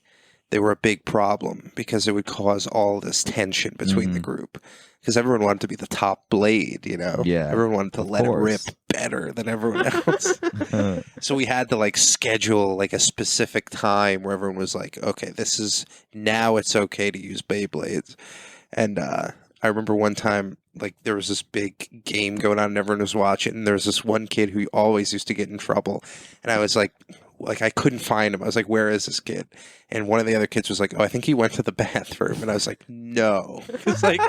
they were a big problem because it would cause all this tension between the group. Because everyone wanted to be the top blade, you know? Yeah, Everyone wanted to let course. it rip better than everyone else. So we had to like schedule like a specific time where everyone was like, okay, now it's okay to use Beyblades. And I remember one time, like, there was this big game going on and everyone was watching, and there was this one kid who always used to get in trouble. And I was like, like I couldn't find him. I was like, where is this kid? And one of the other kids was like, oh, I think he went to the bathroom. And I was like, no. It's like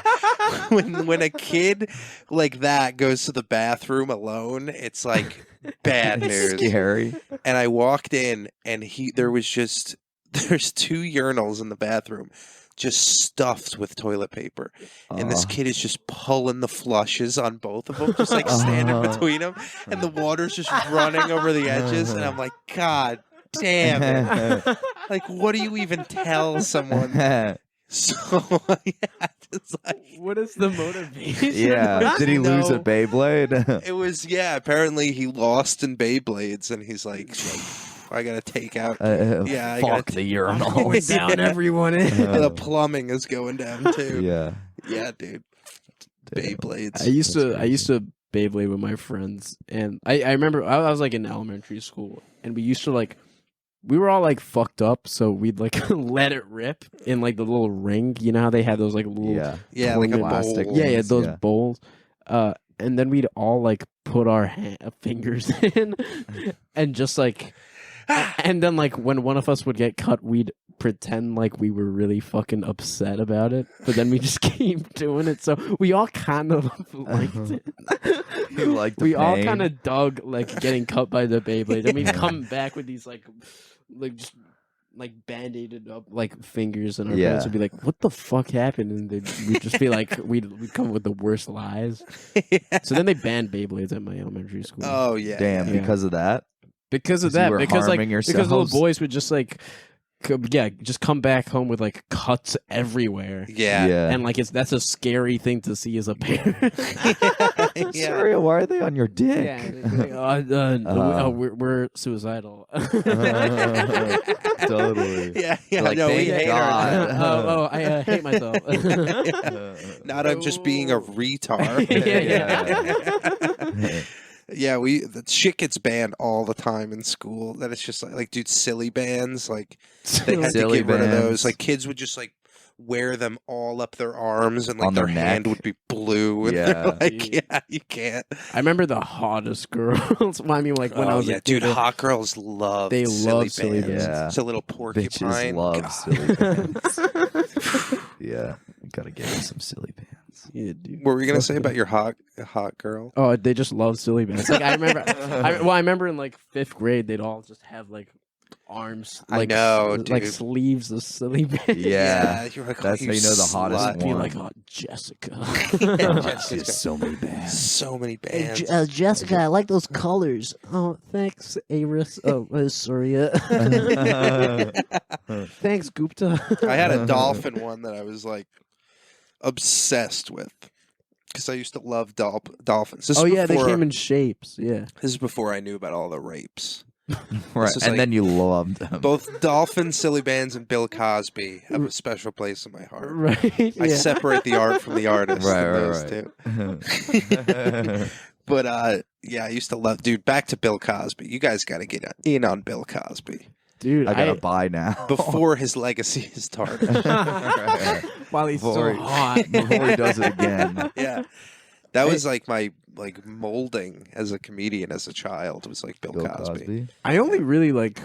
when a kid like that goes to the bathroom alone, it's like bad news. Scary. And I walked in, and there's 2 urinals in the bathroom, just stuffed with toilet paper, and this kid is just pulling the flushes on both of them, just like standing between them, and the water's just running over the edges, and I'm like, God damn it! Like, what do you even tell someone? So yeah, just like, what is the motivation? Yeah, did he lose a Beyblade? It was apparently he lost in Beyblades, and he's like I gotta take out. Yeah, fuck the urinal. Going down everyone in. The plumbing is going down too. Yeah, dude. Beyblades. I used to Beyblade with my friends, and I remember I was like in elementary school, and we used to like, we were all like fucked up, so we'd like let it rip in like the little ring. You know how they had those like little like a plastic bowl. yeah those bowls. And then we'd all like put our fingers in, and just like. And then, like, when one of us would get cut, we'd pretend like we were really fucking upset about it. But then we just keep doing it. So we all kind of liked it. We all kind of dug, like, getting cut by the Beyblade. And we'd come back with these, like just, like, band-aided up, like, fingers. And our parents would be like, what the fuck happened? And we'd just be like, we'd come up with the worst lies. So then they banned Beyblades at my elementary school. Oh, yeah. Damn, because of that? Because of that, because little boys would just like, just come back home with like cuts everywhere. Yeah. And like that's a scary thing to see as a parent. Surya, why are they on your dick? Yeah, we're suicidal. Totally. Yeah. Like, no, we thank hate God. I hate myself. Not I'm just being a retard. Yeah. Yeah, the shit gets banned all the time in school. That it's just like dude, silly bands. Like they had to get rid of those. Like kids would just like wear them all up their arms, and like on their their hand neck. would be blue. And they're like, yeah, you can't. I remember the hottest girls. Well, I mean, like when I was a kid, hot girls love. They silly love silly bands. bands. It's a little porcupine. Bitches love God. silly bands. Yeah, gotta get me some silly bands. Yeah, dude. What were you gonna say about your hot girl? Oh, they just love silly bands. Like I remember, I remember in like 5th grade, they'd all just have like arms. Like, I know, like dude. sleeves of silly bands. Yeah, you're like, that's how you know the hottest slut. Be one. like, oh, Jessica. There's so many bands. So many bands. Jessica, I like those colors. Oh, thanks, Aris. Oh, Surya. Thanks, Gupta. I had a dolphin one that I was like obsessed with because I used to love dolphins. This is They before- came in shapes. Yeah. This is before I knew about all the rapes. Right, is and like- then you loved them. Both Dolphin, Silly Bands, and Bill Cosby have a special place in my heart. Right. I separate the art from the artist. in those two. But yeah, I used to love. Dude, back to Bill Cosby. You guys got to get in on Bill Cosby Dude, I gotta buy now. before his legacy is tarnished. while he's Before so hot. Before he does it again. Yeah, that was like my molding as a comedian as a child. Was like Bill Cosby. I only really like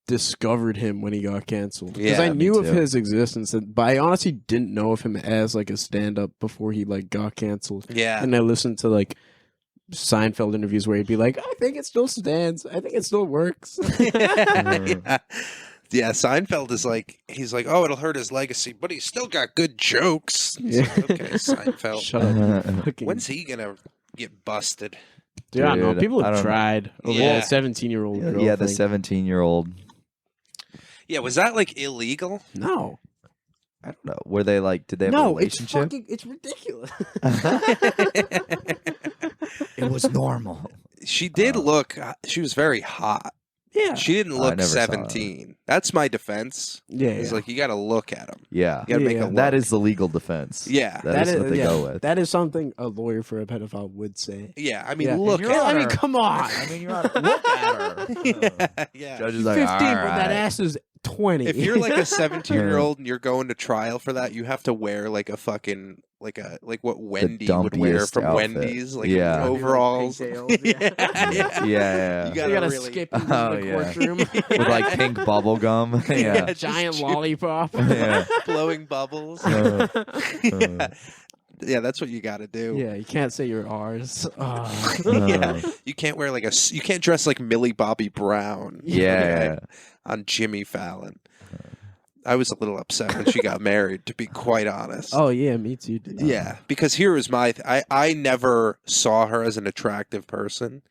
discovered him when he got canceled because Yeah, I me knew of too. his existence, but I honestly didn't know of him as like a stand-up before he like got canceled. Yeah, And I listened to like Seinfeld interviews where he'd be like, I think it still stands. I think it still works. yeah. Yeah, Seinfeld is like, he's like, oh, it'll hurt his legacy, but he's still got good jokes. It's like, okay, Seinfeld. Shut up. Fucking- When's he gonna get busted? Dude, I don't know. Dude, People I have don't- tried over Yeah. the 17-year-old girl. Yeah, the thing. 17-year-old. Yeah, was that like illegal? No. I don't know. Were they like? Did they have a No, it's relationship? fucking, it's ridiculous. It was normal. She did look. She was very hot. Yeah. She didn't I look never saw her. 17. That's my defense. Yeah, It's like you got to look at them. Yeah. You got to make a look. That is the legal defense. Yeah. That is what they go with. That is something a lawyer for a pedophile would say. Yeah, I mean, Yeah. look You're at I her. mean, come on. I mean, you ought to look at her. Yeah. Judge is 15, like, but all that right. ass is 20. If you're like a 17-year-old and you're going to trial for that, you have to wear like a fucking like what Wendy would wear dumpiest from outfit. Wendy's, like Yeah. overalls. Pigtails, Yeah. You You gotta gotta really skip into Oh, the yeah. courtroom. With like pink bubble gum. Yeah. just Giant chew- lollipop. Yeah. blowing bubbles. Yeah, that's what you got to do. Yeah, you can't say you're ours. Yeah. You can't wear you can't dress like Millie Bobby Brown. Yeah. On Jimmy Fallon. I was a little upset when she got married, to be quite honest. Oh yeah, me too, dude. Yeah, because here was I never saw her as an attractive person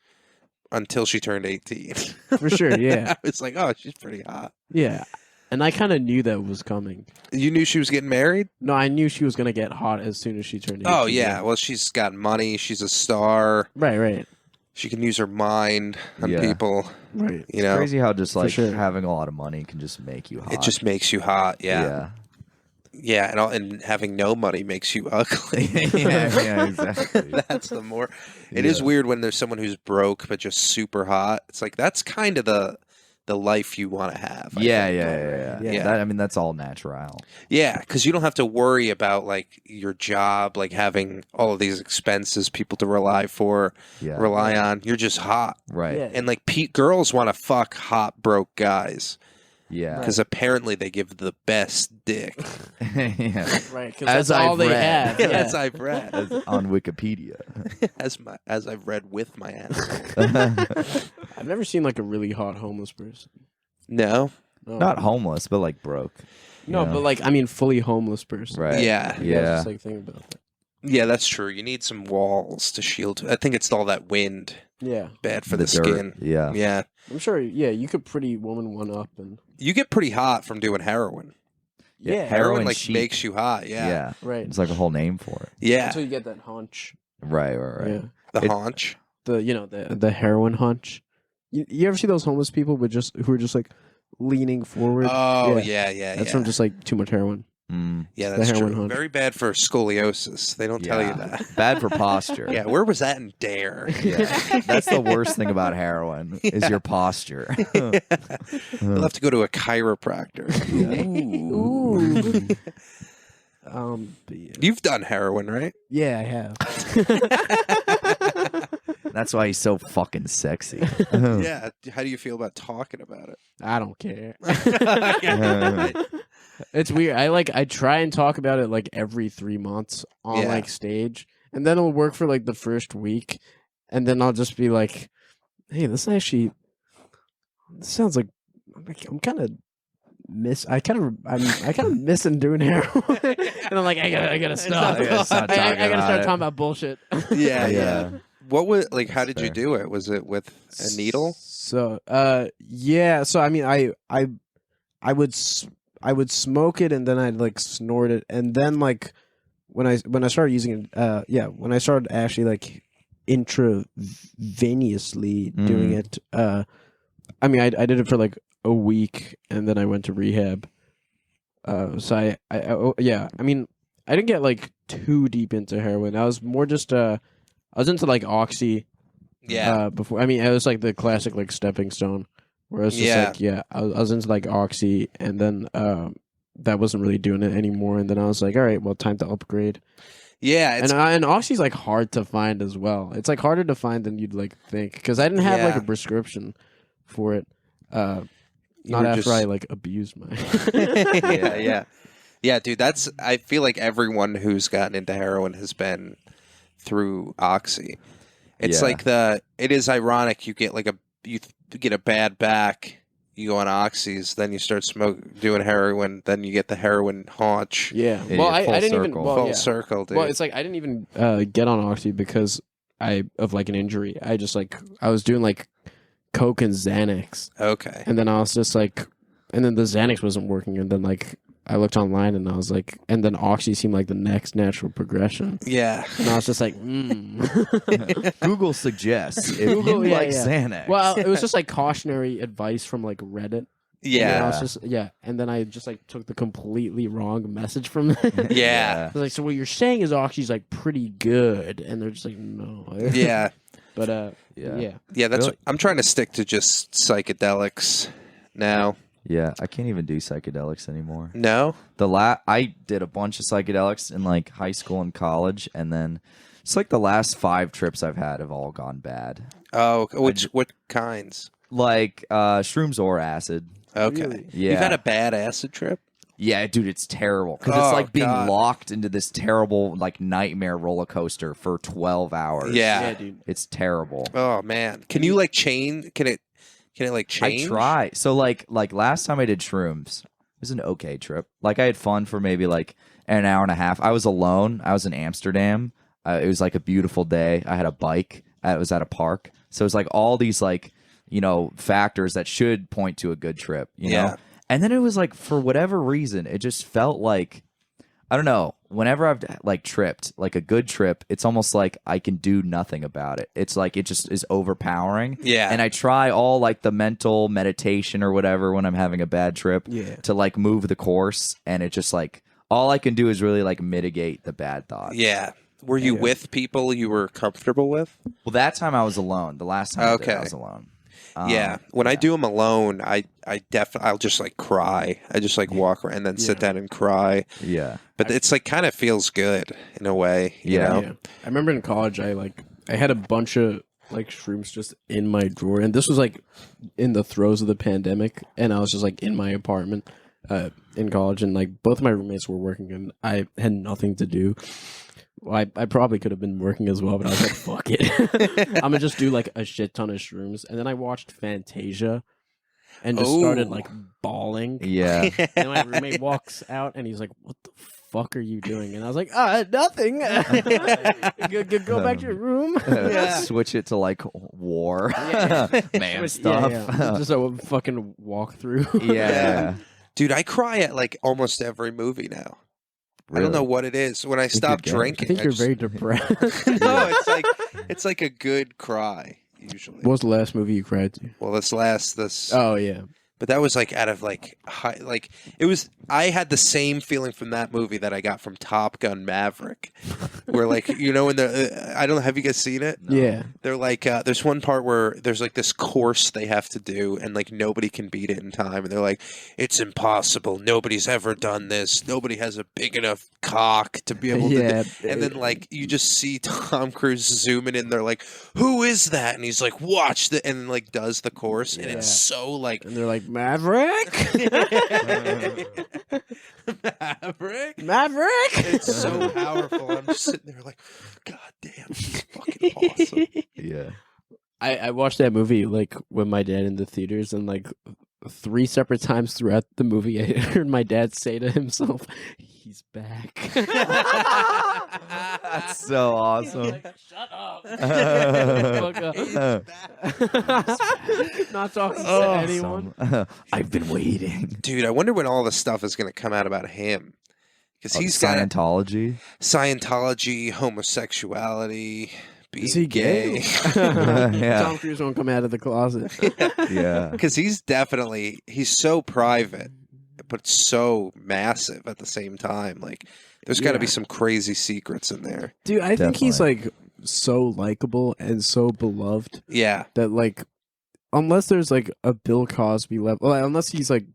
until she turned 18. For sure, yeah. I was like, oh, she's pretty hot. Yeah. And I kind of knew that was coming. You knew she was getting married? No, I knew she was going to get hot as soon as she turned 18. Oh, yeah. Well, she's got money. She's a star. Right. She can use her mind on Yeah. people. Right. You know? Crazy how just like sure. having a lot of money can just make you hot. It just makes you hot. Yeah. Yeah, and having no money makes you ugly. Yeah, exactly. That's the more. It is weird when there's someone who's broke but just super hot. It's like that's kind of the life you want to have. I Yeah, think. yeah. That, I mean, that's all natural. Yeah, because you don't have to worry about like your job, like having all of these expenses, people to rely on. You're just hot, Right. Yeah. and like girls want to fuck hot broke guys Yeah. because apparently they give the best dick. Yeah. Right, because As that's all I've they read. have. Yeah. As I've read, On Wikipedia. as I've read with my ass. I've never seen like a really hot homeless person. No. No. Not homeless, but like broke. No, know? but like I mean, fully homeless person. Right. Yeah. You guys Yeah. just like think about that. Yeah, that's true. You need some walls to shield. I think it's all that wind. Yeah, Bad for the dirt. skin. Yeah. Yeah. I'm sure. Yeah, you could pretty woman one up and You get pretty hot from doing heroin. yeah, Heroin like chic. makes you hot. Yeah. Yeah. right. It's like a whole name for it. Yeah. Until you get that hunch. Right. Yeah, The It- haunch. the heroin hunch. You ever see those homeless people with who are just like leaning forward? Oh, Yeah. yeah. That's from just like too much heroin. Mm. Yeah, the that's heroin true. hunch. Very bad for scoliosis. They don't tell you Yeah. that. Bad for posture. Yeah, where was that in Dare? Yeah. That's the worst thing about heroin is your posture. You'll have to go to a chiropractor. Ooh. But yeah. You've done heroin, right? Yeah, I have. That's why he's so fucking sexy. Yeah. How do you feel about talking about it? I don't care. Yeah. It's weird. I try and talk about it like every 3 months on Yeah. like stage, and then it'll work for like the first week, and then I'll just be like, "Hey, this sounds like I'm kind of I'm missing doing heroin," and I'm like, I gotta stop. I gotta stop I talking gotta about start it. talking about bullshit. Yeah. What was how did you fair. do it? Was it with a needle? So, yeah. So I mean, I would smoke it and then I'd like snort it, and then like when I started using it, when I started actually like intravenously doing it, I mean, I did it for like a week and then I went to rehab. So I mean, I didn't get like too deep into heroin. I was more just I was into like oxy. Yeah. Before, I mean, it was like the classic like stepping stone, where I was just like, I was into like oxy, and then that wasn't really doing it anymore, and then I was like, all right, well, time to upgrade. Yeah. It's, And oxy's like hard to find as well. It's like harder to find than you'd like think, because I didn't have like Yeah. a prescription for it. Not were after just- I like abused my. yeah, dude. I feel like everyone who's gotten into heroin has been through oxy. It's Yeah. like it is ironic. You get like you get a bad back, you go on oxys, then you start doing heroin, then you get the heroin haunch. Yeah. Yeah, Well, I full didn't even. circle. Well, Full yeah. circle, dude. Well, it's like I didn't even get on oxy because of like an injury. I just like I was doing like coke and Xanax, okay. and then I was just like, and then the Xanax wasn't working, and then like I looked online and I was like, and then oxy seemed like the next natural progression, Yeah. and I was just like, Google suggests if Google, you yeah, like yeah. Xanax. Well, it was just like cautionary advice from like Reddit. Yeah. And I was just and then I just like took the completely wrong message from it. Yeah. I was like, so what you're saying is actually like pretty good, and they're just like, no. Yeah. But yeah. That's what, I'm trying to stick to just psychedelics now. Yeah, I can't even do psychedelics anymore. No, I did a bunch of psychedelics in like high school and college, and then it's like the last 5 trips I've had have all gone bad. Oh, what kinds? Like shrooms or acid. Okay, Really? Yeah. You've had a bad acid trip? Yeah, dude, it's terrible because it's like being locked into this terrible like nightmare roller coaster for 12 hours. Yeah, dude, it's terrible. Oh man, can you like change? Can it like change? I try. So like last time I did shrooms, it was an okay trip. Like I had fun for maybe like an hour and a half. I was alone. I was in Amsterdam. It was like a beautiful day. I had a bike. I was at a park. So it was like all these like, factors that should point to a good trip, you know? And then it was like, for whatever reason, it just felt like, I don't know, whenever I've like tripped, like a good trip, it's almost like I can do nothing about it. It's like it just is overpowering. Yeah. And I try all like the mental meditation or whatever when I'm having a bad trip to like move the course. And it just like, all I can do is really like mitigate the bad thoughts. Yeah. Were you with people you were comfortable with? Well, that time I was alone. The last time I was alone. When I do them alone, I'll just like cry. I just like walk around and then sit down and cry. Yeah. But it's like kind of feels good in a way. You know? Yeah. I remember in college, I had a bunch of like shrooms just in my drawer, and this was like in the throes of the pandemic, and I was just like in my apartment in college, and like both of my roommates were working, and I had nothing to do. I probably could have been working as well, but I was like, fuck it. I'm gonna just do like a shit ton of shrooms. And then I watched Fantasia and just started like bawling. Yeah. And my roommate walks out and he's like, what the fuck are you doing? And I was like, nothing. Go back to your room. Switch it to like war. Man stuff. Just a fucking walkthrough. Yeah. Dude, I cry at like almost every movie now. Really? I don't know what it is. When I stop drinking, I think you're very depressed. No, it's like a good cry usually. What was the last movie you cried to? Well, this. Oh yeah. But that was like out of like high, like it was. I had the same feeling from that movie that I got from Top Gun Maverick, where like in the I don't know, have you guys seen it? No. Yeah. They're like there's one part where there's like this course they have to do and like nobody can beat it in time, and they're like, it's impossible. Nobody's ever done this. Nobody has a big enough cock to be able to. And then like you just see Tom Cruise zooming in. They're like, who is that? And he's like, watch the and like does the course, and it's so like. And they're like, Maverick. Maverick. It's so powerful. I'm just sitting there like, God damn, this is fucking awesome. Yeah. I watched that movie like with my dad in the theaters, and like 3 separate times throughout the movie, I heard my dad say to himself, "He's back." That's so awesome. Like, shut up. Not talking to anyone. I've been waiting. Dude, I wonder when all this stuff is going to come out about him. Because he's got Scientology, homosexuality, being Is he gay? Tom Cruise won't come out of the closet. Yeah. Because he's so private, but so massive at the same time. Like, there's got to be some crazy secrets in there. Dude, I think he's like so likable and so beloved. Yeah. That like, unless there's like a Bill Cosby level, unless he's like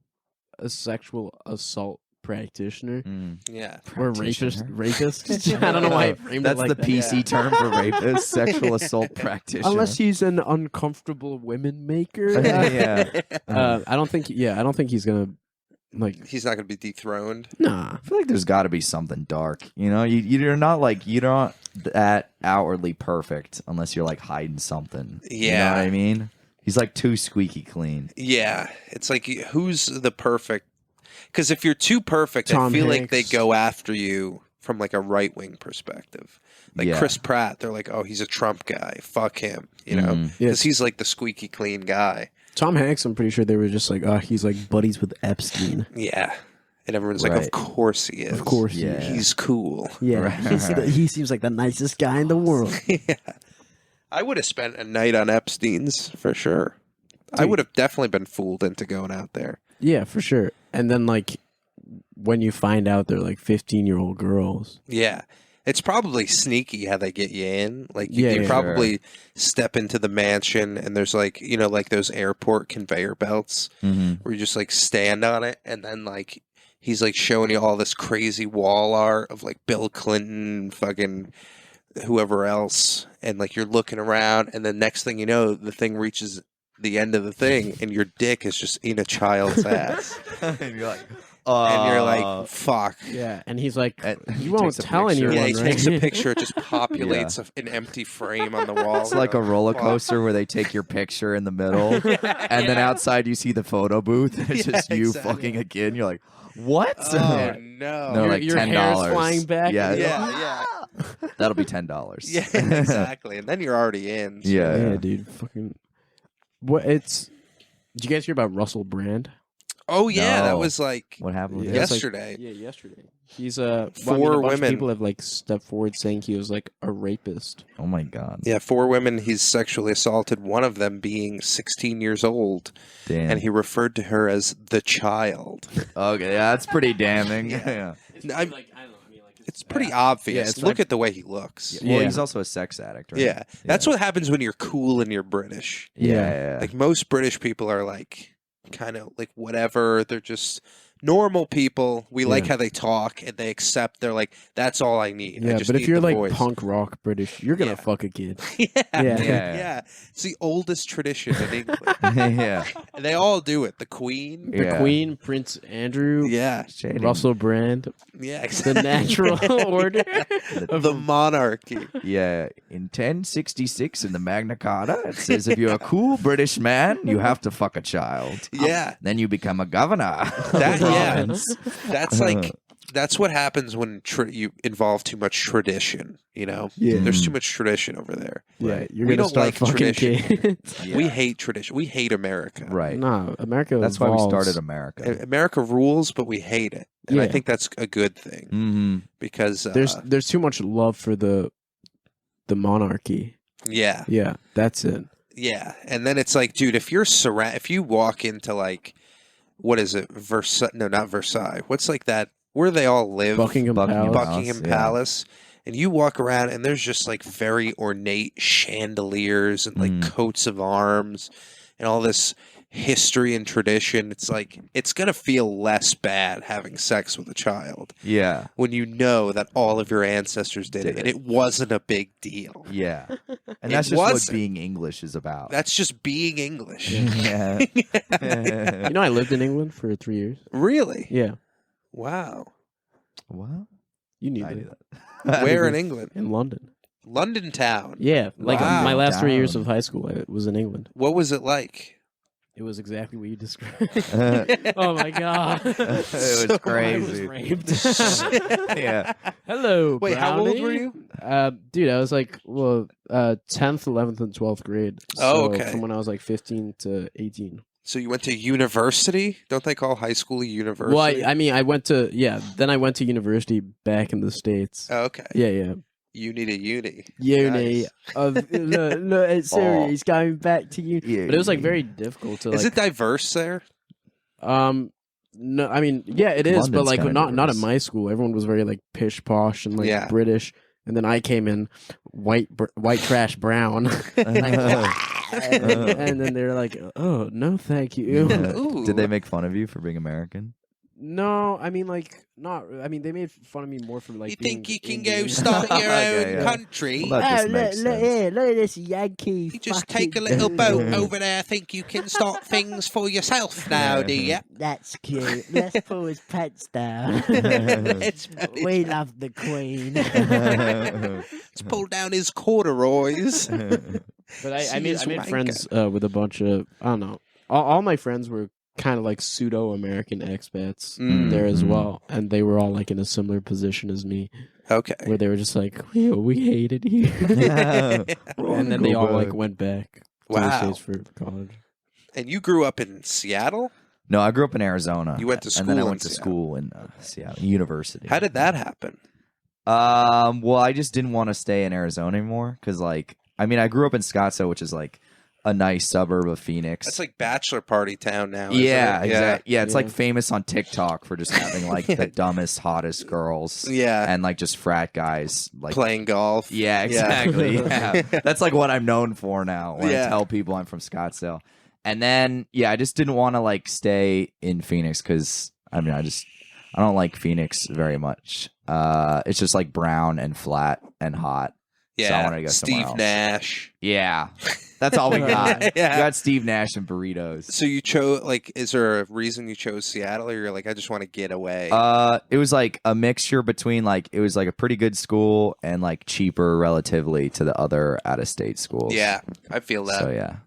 a sexual assault practitioner. Yeah. Or rapist. I don't know why I framed That's it like the PC term for rapist, sexual assault practitioner. Unless he's an uncomfortable women maker. I don't think he's gonna like. He's not gonna be dethroned. Nah. I feel like there's got to be something dark. You know, you're not that outwardly perfect unless you're like hiding something. Yeah. You know what I mean? He's like too squeaky clean. Yeah. It's like, who's the perfect? Because if you're too perfect, Tom I feel Hanks. like they go after you from like a right wing perspective. Like Chris Pratt, they're like, oh, he's a Trump guy. Fuck him. You know? Because he's like the squeaky clean guy. Tom Hanks, I'm pretty sure they were just like, he's like buddies with Epstein. Yeah. And everyone's like, of course he is. Of course he is. He's cool. Yeah. He seems like the nicest guy in the world. Yeah. I would have spent a night on Epstein's for sure. I would have definitely been fooled into going out there. Yeah, for sure. And then like when you find out they're like 15-year-old girls. Yeah. It's probably sneaky how they get you in. Like, Yeah, you yeah. probably step into the mansion and there's like, you know, like those airport conveyor belts where you just like stand on it and then like he's like showing you all this crazy wall art of like Bill Clinton, fucking whoever else. And like you're looking around and then next thing you know, the thing reaches the end of the thing and your dick is just in a child's ass. And you're like, and you're like, fuck. Yeah, and he's like, he you won't takes a tell picture. anyone, Yeah, he right? takes a picture. It just populates an empty frame on the wall. It's like a roller coaster where they take your picture in the middle, and then outside you see the photo booth. And it's just you exactly. fucking a kid. And you're like, what? Oh no! No, like your $10. hair's flying back. Yeah, Yeah, that'll be $10. yeah, exactly. And then you're already in. So. Yeah. dude. Fucking. What? Did you guys hear about Russell Brand? Oh yeah, that No. was like What happened with Yeah, this? it's yesterday. Yeah, yesterday. He's a Four bunch of women. people have like stepped forward saying he was like a rapist. Oh my god. Yeah, 4 women he's sexually assaulted. One of them being 16 years old, Damn. and he referred to her as the child. Okay, yeah, that's pretty damning. Yeah. I don't know. I mean, like it's pretty obvious. it's Look like- at the way he looks. Well, Yeah. he's also a sex addict, right? Yeah, that's what happens when you're cool and you're British. Yeah. Like most British people are like kind of like whatever. They're just normal people. We like how they talk and they accept. They're like, that's all I need. I Yeah, just but if need you're the like voice. punk rock British, you're gonna Yeah. fuck a kid. yeah, Yeah. yeah, It's the oldest tradition in England. yeah. And they all do it. The Queen. The Yeah. Queen, Prince Andrew, Yeah, Shady. Russell Brand, yeah. the Exactly. natural order. The monarchy. Yeah, in 1066 in the Magna Carta, it says if you're a cool British man, you have to fuck a child. Yeah, Then you become a governor. that. Yeah, Province. that's like. That's what happens when you involve too much tradition. You know, Yeah. there's too much tradition over there. Yeah, you're We gonna don't start like fucking tradition. kids. Yeah. We hate tradition. We hate America. Right. Nah, America. That's why we evolves. started America. America rules, but we hate it, and I Yeah. think that's a good thing Mm-hmm. because There's too much love for the monarchy. yeah, Yeah, that's it. yeah, and then it's like, dude, if you walk into like, what is it, Versailles? No, not Versailles. What's like that where they all live? Buckingham Palace. Buckingham yeah. Palace. And you walk around and there's just like very ornate chandeliers and like coats of arms and all this history and tradition. It's like, it's going to feel less bad having sex with a child Yeah. when you know that all of your ancestors did it and it wasn't a big deal. Yeah. And It that's just what wasn't. being English is about. That's just being English. yeah. You know, I lived in England for 3 years. Really? Yeah, Wow. What? you knew I that. knew that. Where in England? In London. London town. Yeah, like Wow. my last 3 years Down. of high school, I was in England. What was it like? It was exactly what you described. it Oh my god! was So I was crazy. raped. yeah. Hello, Wait, how old Brownie. were you? Dude, I was like, 10th, 11th, and 12th grade. Oh, So okay. From when I was like 15 to 18. So you went to university? Don't they call high school a university? Well, I mean, I went to then I went to university back in the States. Oh, okay. Yeah. Uni to uni. Uni Nice. of look at Surya, he's going back to uni. Yeah, But it was like very difficult to Is like. it diverse there? No, I mean, yeah, it is, but London's like kinda not at diverse. my school. Everyone was very like pish posh and like Yeah. British, and then I came in white trash brown, and then they're like, "Oh no, thank you." Yeah. Ooh. Did they make fun of you for being American? No, I mean like not. I mean they made fun of me more for like. You being think you can Indian. go start your Okay, own yeah. country? Well, that just Oh, makes look sense. here, look at this Yankee. You just fucking take a little dude. boat over there, think you can start things for yourself now, do you? That's cute. Let's pull his pants down. Let's we love the Queen. pull down his corduroys. But I See made his friends with a bunch of I don't know. All my friends were kind of like pseudo American expats there as well, and they were all like in a similar position as me, Okay. where they were just like, we hate it here, and then they all like went back to the Wow. States for college. And you grew up in Seattle? No, I grew up in Arizona. You went to and then I school went in to Seattle. school in Seattle University. How did that happen? Well, I just didn't want to stay in Arizona anymore because, like, I mean, I grew up in Scottsdale, which is like a nice suburb of Phoenix. That's like bachelor party town now. Isn't Yeah, it? exactly. Yeah, it's like famous on TikTok for just having like the dumbest, hottest girls. Yeah. And like just frat guys like Playing golf. Yeah, exactly. Yeah. That's like what I'm known for now when I tell people I'm from Scottsdale. And then I just didn't want to like stay in Phoenix because I don't like Phoenix very much. It's just like brown and flat and hot. Yeah. So I wanted to go somewhere Steve else. Nash. Yeah. That's all we got. Yeah. We got Steve Nash and burritos. So you chose is there a reason you chose Seattle, or you're like, I just want to get away? It was like a mixture between like it was like a pretty good school and like cheaper relatively to the other out of state schools. Yeah, I feel that. So yeah.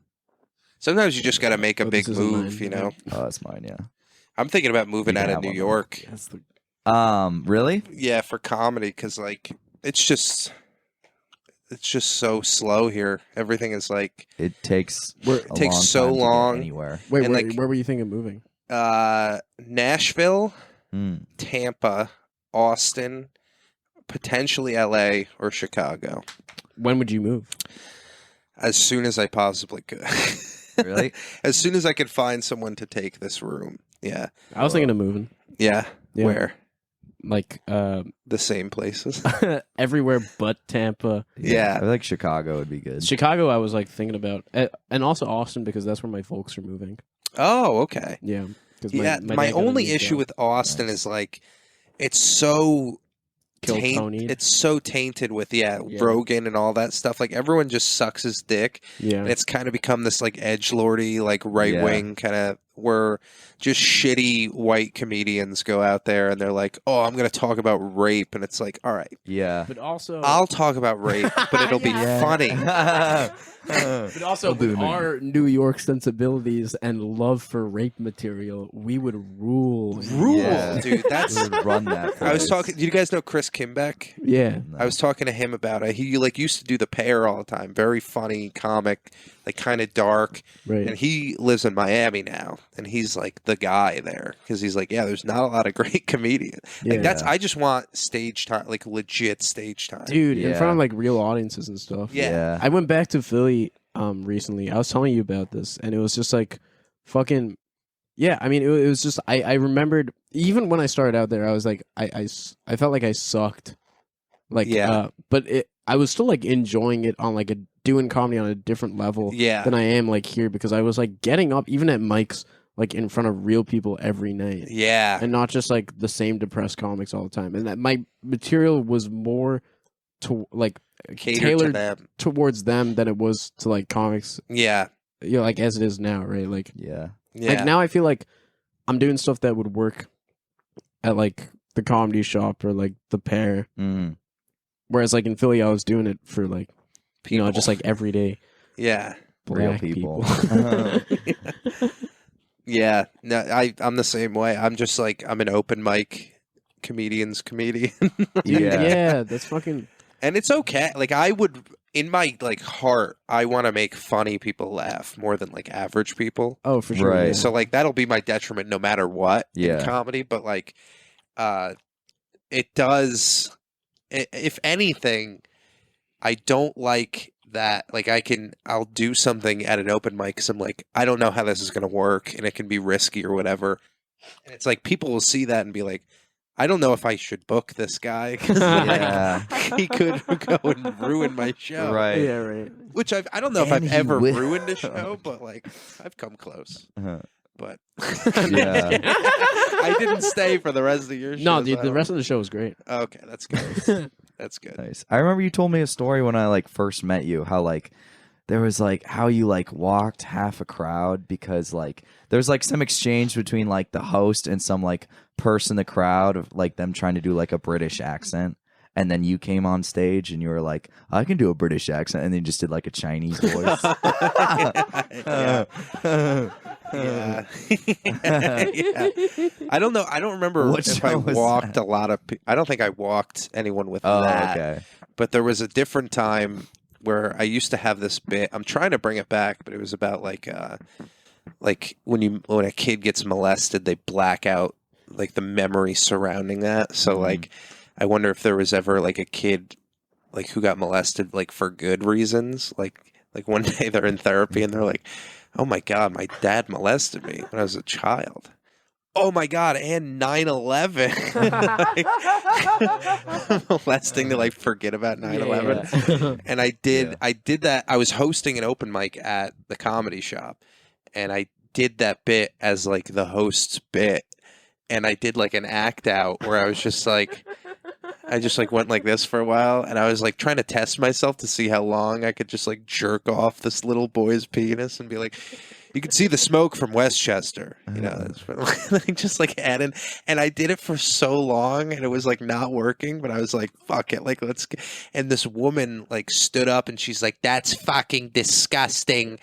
Sometimes you just got to make a big move, mine. you know. Oh, that's mine. Yeah. I'm thinking about moving out of New York. Really? Yeah, for comedy, because like it's just so slow here. Everything is like It takes so long anywhere. Wait, And, where were you thinking of moving? Nashville, Tampa, Austin, potentially LA or Chicago. When would you move? As soon as I possibly could. Really? As soon as I could find someone to take this room. Yeah. I was thinking of moving. Yeah. Yeah. Where? Like The same places. everywhere but Tampa. Yeah. I feel like Chicago would be good. Chicago, I was like thinking about, and also Austin because that's where my folks are moving. Oh, okay. Yeah. 'Cause Yeah. my My dad got a only new issue job. with Austin is like it's so Kill-Tony. it's so tainted with Rogan and all that stuff. Like everyone just sucks his dick. Yeah. And it's kind of become this like edgelordy, like right wing kind of where just shitty white comedians go out there and they're like, "Oh, I'm going to talk about rape," and it's like, "All right, Yeah. But also, I'll talk about rape, but it'll be funny." but also with our New York sensibilities and love for rape material, we would rule. Yeah. Dude. That's We would run that. I was place. talking. Do you guys know Chris Kimbeck? Yeah. I was talking to him about it. He like used to do the pair all the time. Very funny comic, like kind of dark. Right. And he lives in Miami now, and he's like the guy there because he's like, yeah, there's not a lot of great comedians. Like Yeah. that's I just want stage time, like legit stage time. Dude, in Yeah. front of like real audiences and stuff. Yeah. I went back to Philly recently. I was telling you about this, and it was just like fucking yeah. I mean, it was just I remembered even when I started out there, I was like I felt like I sucked. Like but I was still like enjoying it on like doing comedy on a different level than I am like here because I was like getting up even at mics like in front of real people every night. Yeah. And not just like the same depressed comics all the time. And that my material was more to like tailored towards them than it was to like comics. Yeah. You know, like as it is now, right? Like Yeah. now I feel like I'm doing stuff that would work at like the comedy shop or like the pair. Mm. Whereas like in Philly I was doing it for like People. you know, just like everyday Yeah. Real black people. Yeah. No, I'm the same way. I'm just like I'm an open mic comedian. Dude, Yeah. yeah, that's fucking And it's okay. Like I would in my like heart, I want to make funny people laugh more than like average people. oh for sure. Right. Yeah. So like that'll be my detriment no matter what Yeah. in comedy. But like, it does. If anything, I don't like that. Like I'll do something at an open mic because I'm like, I don't know how this is gonna work, and it can be risky or whatever. And it's like people will see that and be like, I don't know if I should book this guy because Yeah. he could go and ruin my show. Right. Yeah, right. Which I don't know if And I've he ever will. ruined a show, but like I've come close. But Yeah. I didn't stay for the rest of your show. No, dude, the rest of the show was great. Okay, that's good. That's good. Nice. I remember you told me a story when I like first met you, how like there was like how you like walked half a crowd because like there's like some exchange between like the host and some like person in the crowd of like them trying to do like a British accent. And then you came on stage and you were like, I can do a British accent. And then you just did like a Chinese voice. Yeah. Yeah. Yeah. I don't know. I don't remember What if show I was walked that? a lot of I don't think I walked anyone with Oh, that. okay. But there was a different time where I used to have this bit. I'm trying to bring it back, but it was about like when a kid gets molested, they black out like the memory surrounding that. So like I wonder if there was ever like a kid like who got molested like for good reasons, like Like one day they're in therapy and they're like, "Oh my God, my dad molested me when I was a child." Oh my God, and 9/11. Molesting to like forget about 9/11. Yeah. And I did that. I was hosting an open mic at the comedy shop, and I did that bit as like the host's bit, and I did like an act out where I was just like, I just like went like this for a while, and I was like trying to test myself to see how long I could just like jerk off this little boy's penis and be like, "You can see the smoke from Westchester," you know, just like adding, and I did it for so long, and it was like not working, but I was like, "Fuck it, like let's." And this woman like stood up, and she's like, "That's fucking disgusting,"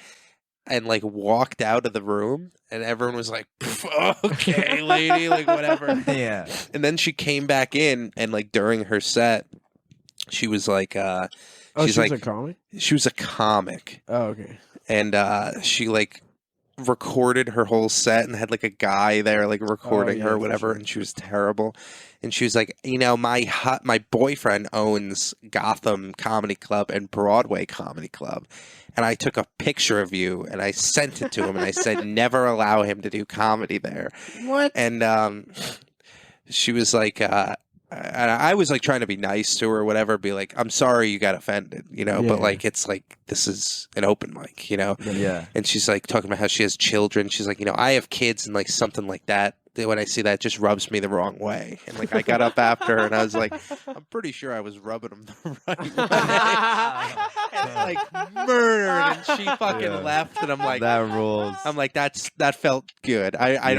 and like walked out of the room, and everyone was like, "Okay, lady," like whatever. Yeah. And then she came back in, and like during her set, she was like, She's like a comic? She was a comic. Oh, okay. And she like recorded her whole set and had like a guy there like recording her or whatever, and she was terrible. And she was like, "You know, my boyfriend owns Gotham Comedy Club and Broadway Comedy Club, and I took a picture of you and I sent it to him and I said never allow him to do comedy there." What? And she was like, I was like trying to be nice to her or whatever, be like, "I'm sorry you got offended," you know, but like it's like this is an open mic, you know. Yeah. And she's like talking about how she has children. She's like, "You know, I have kids," and like something like that. When I see that, it just rubs me the wrong way. And like I got up after her and I was like, "I'm pretty sure I was rubbing him the right way." And like murdered, and she fucking left, and I'm like, that rules. I'm like, that felt good. I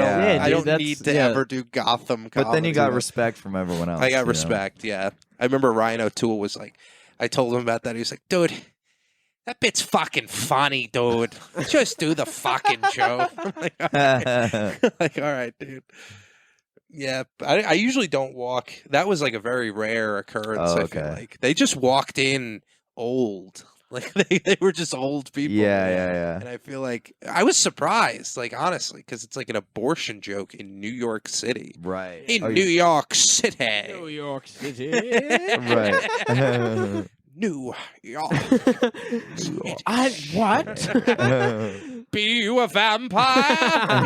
don't need to ever do Gotham comedy. But then you got respect from everyone else. I got respect, yeah. I remember Ryan O'Toole was like, I told him about that. He was like, "Dude, that bit's fucking funny, dude. Just do the fucking joke." I'm like, all right. Like, all right, dude. Yeah, I usually don't walk. That was like a very rare occurrence. I feel like they just walked in old. Like they were just old people. Yeah. And I feel like I was surprised, like honestly, because it's like an abortion joke in New York City. Right. In New York City. New York City. Right. New York. I what? Be you a vampire?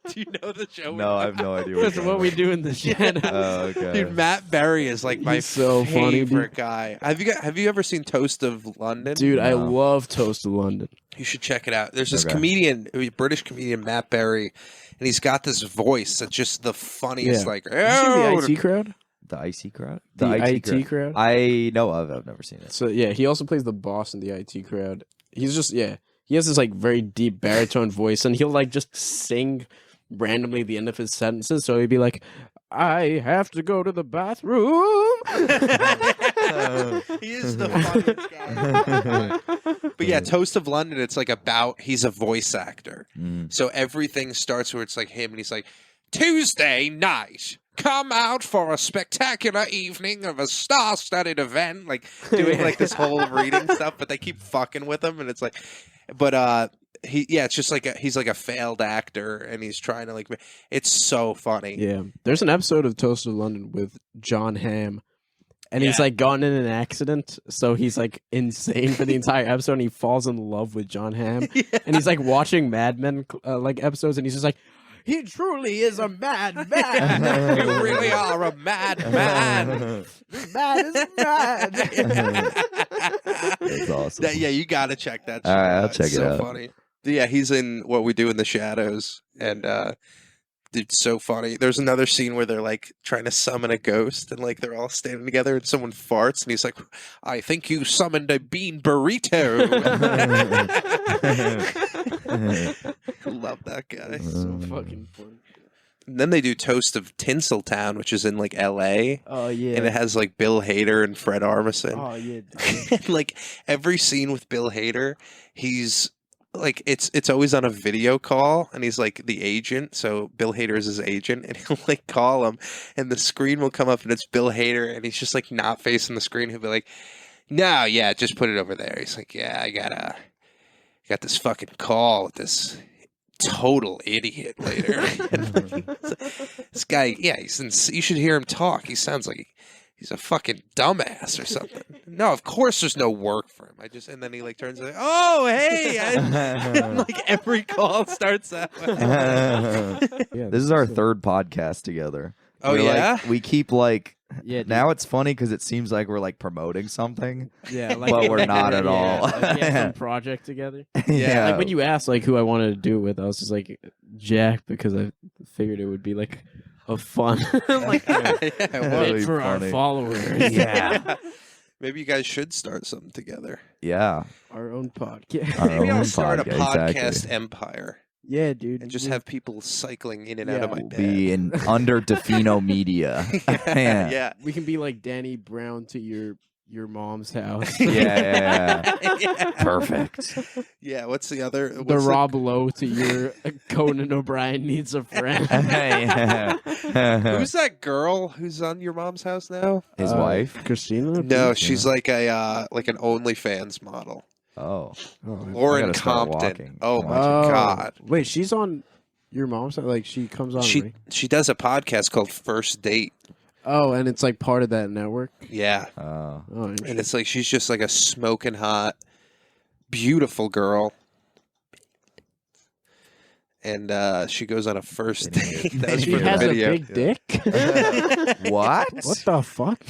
Do you know the show? No, I have no idea. That's what we do in the shadows. Oh, okay. Dude, Matt Berry is like my He's so funny, favorite dude. guy. Have you ever seen Toast of London? Dude, I love Toast of London. You should check it out. There's this comedian, British comedian Matt Berry, and he's got this voice that's just the funniest. Like, you see the IT crowd? The icy crowd? The IT crowd? I know of it. I've never seen it. So yeah, he also plays the boss in the IT crowd. He's just he has this like very deep baritone voice, and he'll like just sing randomly the end of his sentences. So he'd be like, "I have to go to the bathroom." He is the funniest guy. But yeah, Toast of London, it's like he's a voice actor. So everything starts where it's like him, and he's like, "Tuesday night, come out for a spectacular evening of a star-studded event," like doing like this whole reading stuff, but they keep fucking with him, and it's like, but it's just like he's like a failed actor, and he's trying to like, it's so funny. Yeah, there's an episode of Toast of London with John Hamm, and he's like gotten in an accident, so he's like insane for the entire episode, and he falls in love with John Hamm, and he's like watching Mad Men like episodes, and he's just like, "He truly is a mad man. You really are a mad man. Mad is mad." That's awesome. Yeah, you got to check that show. All right, I'll check it's it so out. Funny. Yeah, he's in What We Do in the Shadows, and it's so funny. There's another scene where they're like trying to summon a ghost, and like they're all standing together, and someone farts, and he's like, "I think you summoned a bean burrito." Love that guy. So fucking funny. And then they do Toast of Tinseltown, which is in like L.A. Oh yeah, And it has like Bill Hader and Fred Armisen. oh yeah. And like every scene with Bill Hader, he's like it's always on a video call, and he's like the agent. So Bill Hader is his agent, and he'll like call him, and the screen will come up, and it's Bill Hader, and he's just like not facing the screen. He'll be like, "No, yeah, just put it over there." He's like, "Yeah, I got this fucking call with this total idiot later." And like, this guy, yeah, you should hear him talk. He sounds like he's a fucking dumbass or something. No, of course there's no work for him. And then he like turns like, oh, hey. Like every call starts that way. This is our third podcast together. Oh, yeah? We keep like, now it's funny because it seems like we're like promoting something. Yeah, like, but we're not at all. Like, we have some project together. Yeah. Like when you asked like who I wanted to do it with, I was just like Jack because I figured it would be like a fun like Really for our funny. followers. Yeah. Maybe you guys should start something together. Yeah. Our own podcast. Our Maybe own I'll start a podcast, podcast exactly. empire Yeah, dude. and just have people cycling in and out of my We'll bed. be in under Defino Media. Yeah. Yeah. we can be like Danny Brown to your mom's house. Yeah. Yeah. Perfect. Yeah, what's the other? The What's Rob Lowe to your Conan O'Brien needs a friend. Who's that girl who's on your mom's house now? His wife? Christina? No, she's like an OnlyFans model. Oh. Lauren gotta start Compton. walking. Oh my Oh. god. Wait, she's on your mom's side? Like she comes on She right? she does a podcast called First Date. Oh, and it's like part of that network? Yeah. Oh. Oh, And it's like she's just like a smoking hot, beautiful girl. And she goes on a first date. That was she for the has a video. big dick? What? What the fuck?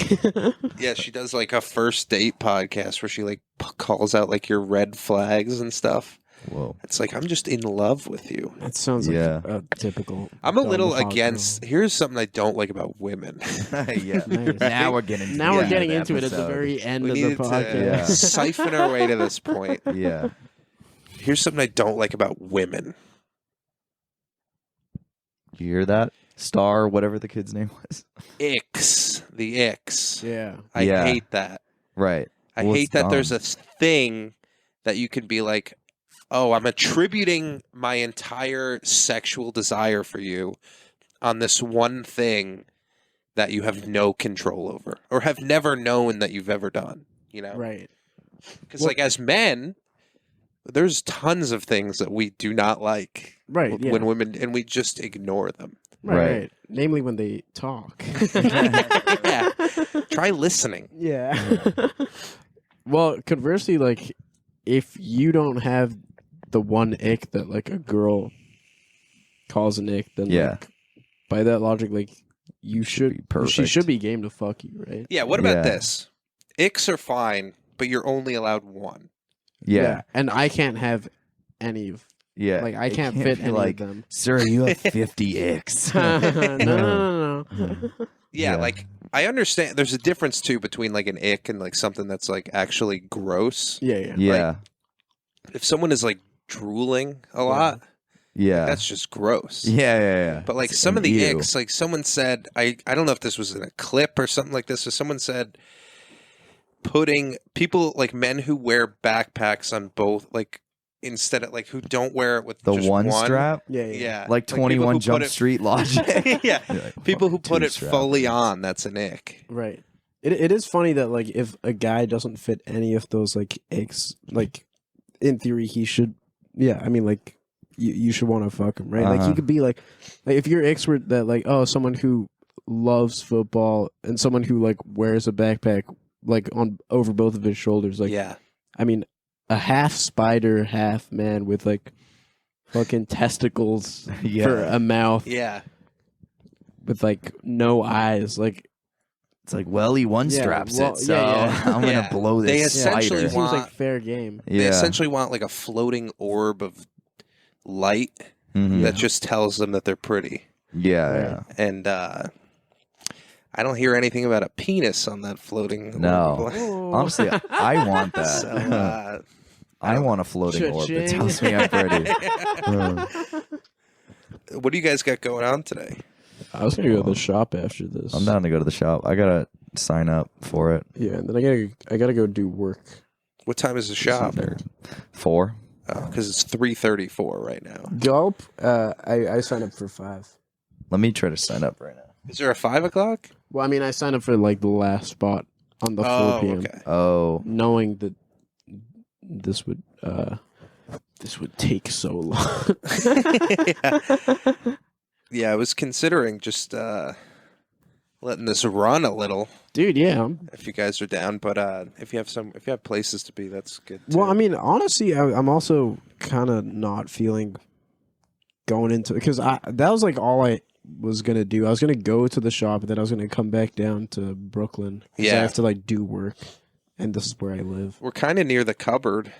Yeah, she does like a first date podcast where she like calls out like your red flags and stuff. Whoa. It's like, I'm just in love with you. That sounds like Yeah. a typical. I'm a dumb little hot against. girl. Here's something I don't like about women. Yeah. Nice. Now we're getting Now we're getting the into it at the episode. very end We of the needed to podcast. siphon our way to this point. Yeah. Here's something I don't like about women. You hear that? Star, whatever the kid's name was. Icks. The icks. Yeah. I Yeah. hate that. Right. I Well, hate it's that there's dumb. a thing that you can be like, oh, I'm attributing my entire sexual desire for you on this one thing that you have no control over or have never known that you've ever done, you know? Right. Because, like, as men, there's tons of things that we do not like Right. Yeah. when women, and we just ignore them. Right. Right. Namely when they talk. Yeah. Try listening. Yeah. Well, conversely, like, if you don't have the one ick that, like, a girl calls an ick, then, Yeah. like, by that logic, like, you should, be perfect. she should be game to fuck you, right? Yeah, what about Yeah. this? Icks are fine, but you're only allowed one. Yeah. And I can't have any of, Yeah. like, I It can't fit be any like, of them. Sir, you have 50 icks. No. Yeah, Yeah. like I understand there's a difference too between like an ick and like something that's like actually gross. Yeah. Yeah. If someone is like drooling a lot, Yeah. that's just gross. Yeah. But like It's some of the you. icks, like someone said, I don't know if this was in a clip or something like this, so someone said putting people like men who wear backpacks on both, like instead of like who don't wear it with The just one strap? Yeah. Yeah. Like people 21 who Jump put it- Street logic. Yeah. You're like, People who fuck, put it two-strap. fully on, that's an ick. Right. It is funny that like if a guy doesn't fit any of those like icks, like in theory he should. Yeah, I mean like you should want to fuck him, right? Like Uh-huh. he could be like if your icks were that like someone who loves football and someone who like wears a backpack like on over both of his shoulders, like Yeah. I mean a half spider, half man with like fucking testicles Yeah. for a mouth Yeah. with like no eyes, like. It's like, well, he one Yeah, straps well, it, so yeah. I'm going to Yeah. blow They this essentially spider. Seems want- like fair game. They Yeah. essentially want like a floating orb of light Mhm. that just tells them that they're pretty. Yeah. Right. And I don't hear anything about a penis on that floating No. orb. Honestly, I want that. So, I want a floating orb that Cha-ching. tells me I'm pretty. what do you guys got going on today? I was gonna go to the shop after this. I'm down to go to the shop. I got to sign up for it. Yeah, and then I gotta go do work. What time is the shop? There. 4. Because it's 3:34 right now. Gulp. I signed up for 5. Let me try to sign up right now. Is there a 5 o'clock? Well, I mean, I signed up for like the last spot on the 4 p.m. okay. Oh. knowing that this would take so long. Yeah, I was considering just letting this run a little. Dude, yeah. If you guys are down, but if you have places to be, that's good too. Well, I mean, honestly, I'm also kind of not feeling going into it because that was like all I was gonna do. I was gonna go to the shop and then I was gonna come back down to Brooklyn. Yeah, I have to like do work, and this is where I live. We're kind of near the cupboard.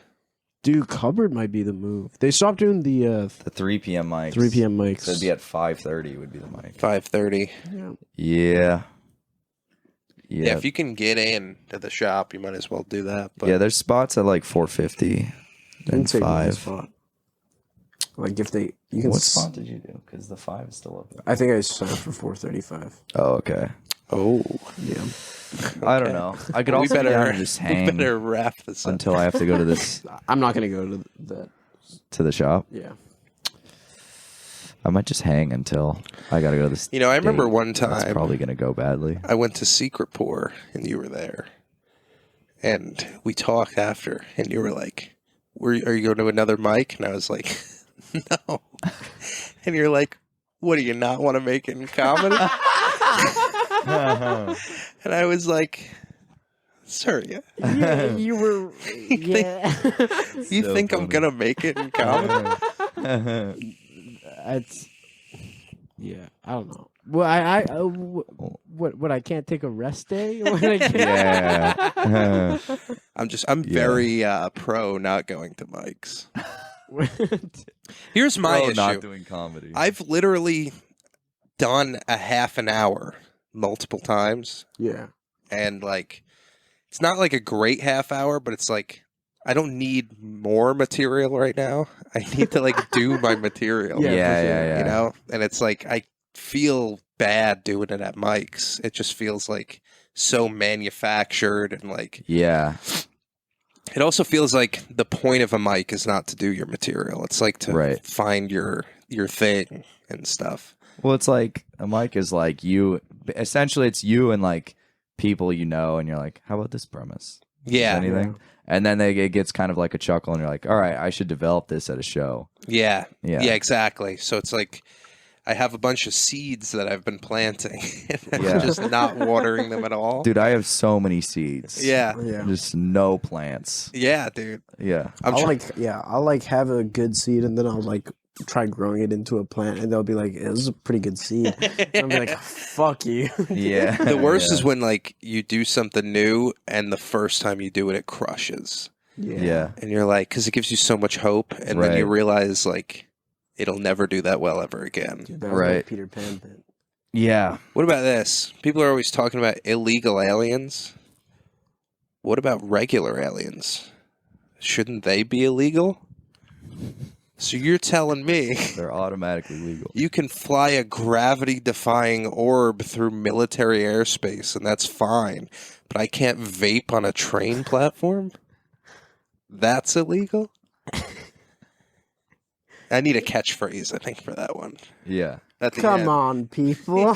Dude, cupboard might be the move. They stopped doing the 3 p.m. mics. 3 p.m. mics. So it'd be at 5:30 would be the mic. 5:30. Yeah. Yeah, if you can get in to the shop, you might as well do that. But yeah, there's spots at like 4:50 and 5. Like if they, you can. What spot did you do? Because the 5 is still open. I think I signed up for 4:35. Oh, okay. Oh, yeah. I don't know. I could also better just hang. We better wrap this up until I have to go to this. I'm not gonna go to the shop. Yeah. I might just hang until I gotta go to this. You know, I remember one time. It's probably gonna go badly. I went to Secret Pour and you were there, and we talked after, and you were like, are you going to another mic?" And I was like, "No." And you're like, "What, do you not want to make it in comedy?" And I was like, "Surya." Yeah, you were. Yeah. You so think funny. I'm gonna make it in comedy? Yeah, I don't know. Well, what I can't take a rest day? Yeah. I'm very pro not going to mics. Here's my issue. Not doing comedy. I've literally done a half an hour multiple times. Yeah. And like, it's not like a great half hour, but it's like, I don't need more material right now. I need to like do my material. Yeah. You know? And it's like, I feel bad doing it at mics. It just feels like so manufactured and like. Yeah. It also feels like the point of a mic is not to do your material. It's like to find your thing and stuff. Well, it's like a mic is like you. Essentially, it's you and like people you know, and you're like, "How about this premise?" Yeah. Anything. Yeah. And then it gets kind of like a chuckle, and you're like, "All right, I should develop this at a show." Yeah. Exactly. So it's like I have a bunch of seeds that I've been planting, and I'm just not watering them at all. Dude, I have so many seeds. Yeah. Just no plants. Yeah, dude. Yeah. I'll like have a good seed, and then I'll like try growing it into a plant, and they'll be like, "This is a pretty good seed." And I'll be like, "Fuck you." Yeah. The worst is when like you do something new, and the first time you do it, it crushes. Yeah. And you're like, because it gives you so much hope, and then you realize like it'll never do that well ever again. Dude, that was like Peter Pan bit. Yeah. What about this? People are always talking about illegal aliens. What about regular aliens? Shouldn't they be illegal? So you're telling me they're automatically legal. You can fly a gravity-defying orb through military airspace, and that's fine. But I can't vape on a train platform? That's illegal? I need a catchphrase, I think, for that one. Yeah. Come on, people.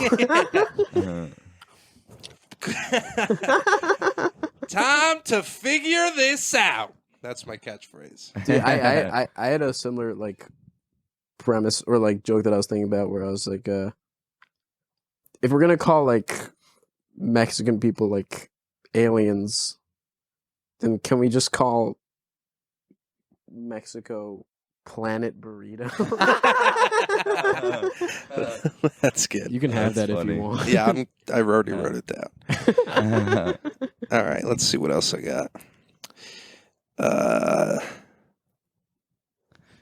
Time to figure this out. That's my catchphrase. Dude, I had a similar like premise or like joke that I was thinking about where I was like, if we're gonna call like Mexican people like aliens, then can we just call Mexico Planet Burrito? That's good. You can have That's that funny. if you want. Yeah, I already wrote it down. All right, let's see what else I got.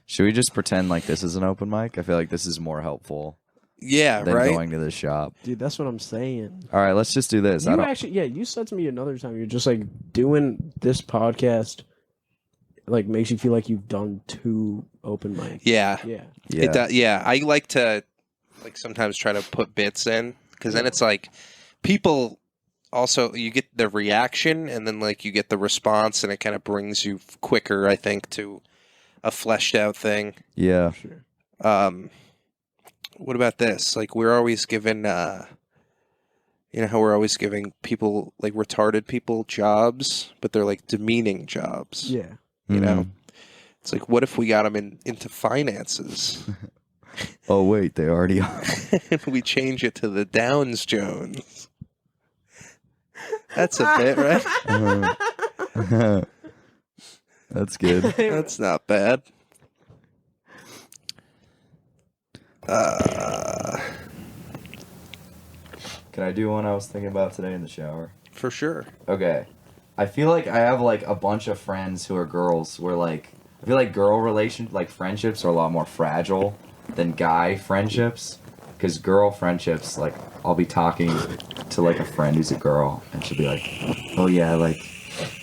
Should we just pretend like this is an open mic? I feel like this is more helpful. Yeah, than right. Going to the shop, dude. That's what I'm saying. All right, let's just do this. You actually, you said to me another time. You're just like doing this podcast, like makes you feel like you've done 2 open mics. Yeah. It does. Yeah, I like to like sometimes try to put bits in because then it's like people. Also, you get the reaction, and then like you get the response, and it kind of brings you quicker, I think, to a fleshed out thing. Yeah. Sure. What about this? Like we're always given, you know how we're always giving people like retarded people jobs, but they're like demeaning jobs. Yeah. You know, it's like what if we got them into finances? Oh wait, they already are. We change it to the Downs Jones. That's a bit, right? That's good. That's not bad. Can I do one I was thinking about today in the shower? For sure. Okay. I feel like I have like a bunch of friends who are girls where like I feel like friendships are a lot more fragile than guy friendships. Because girl friendships, like, I'll be talking to, like, a friend who's a girl, and she'll be like, oh, yeah, like,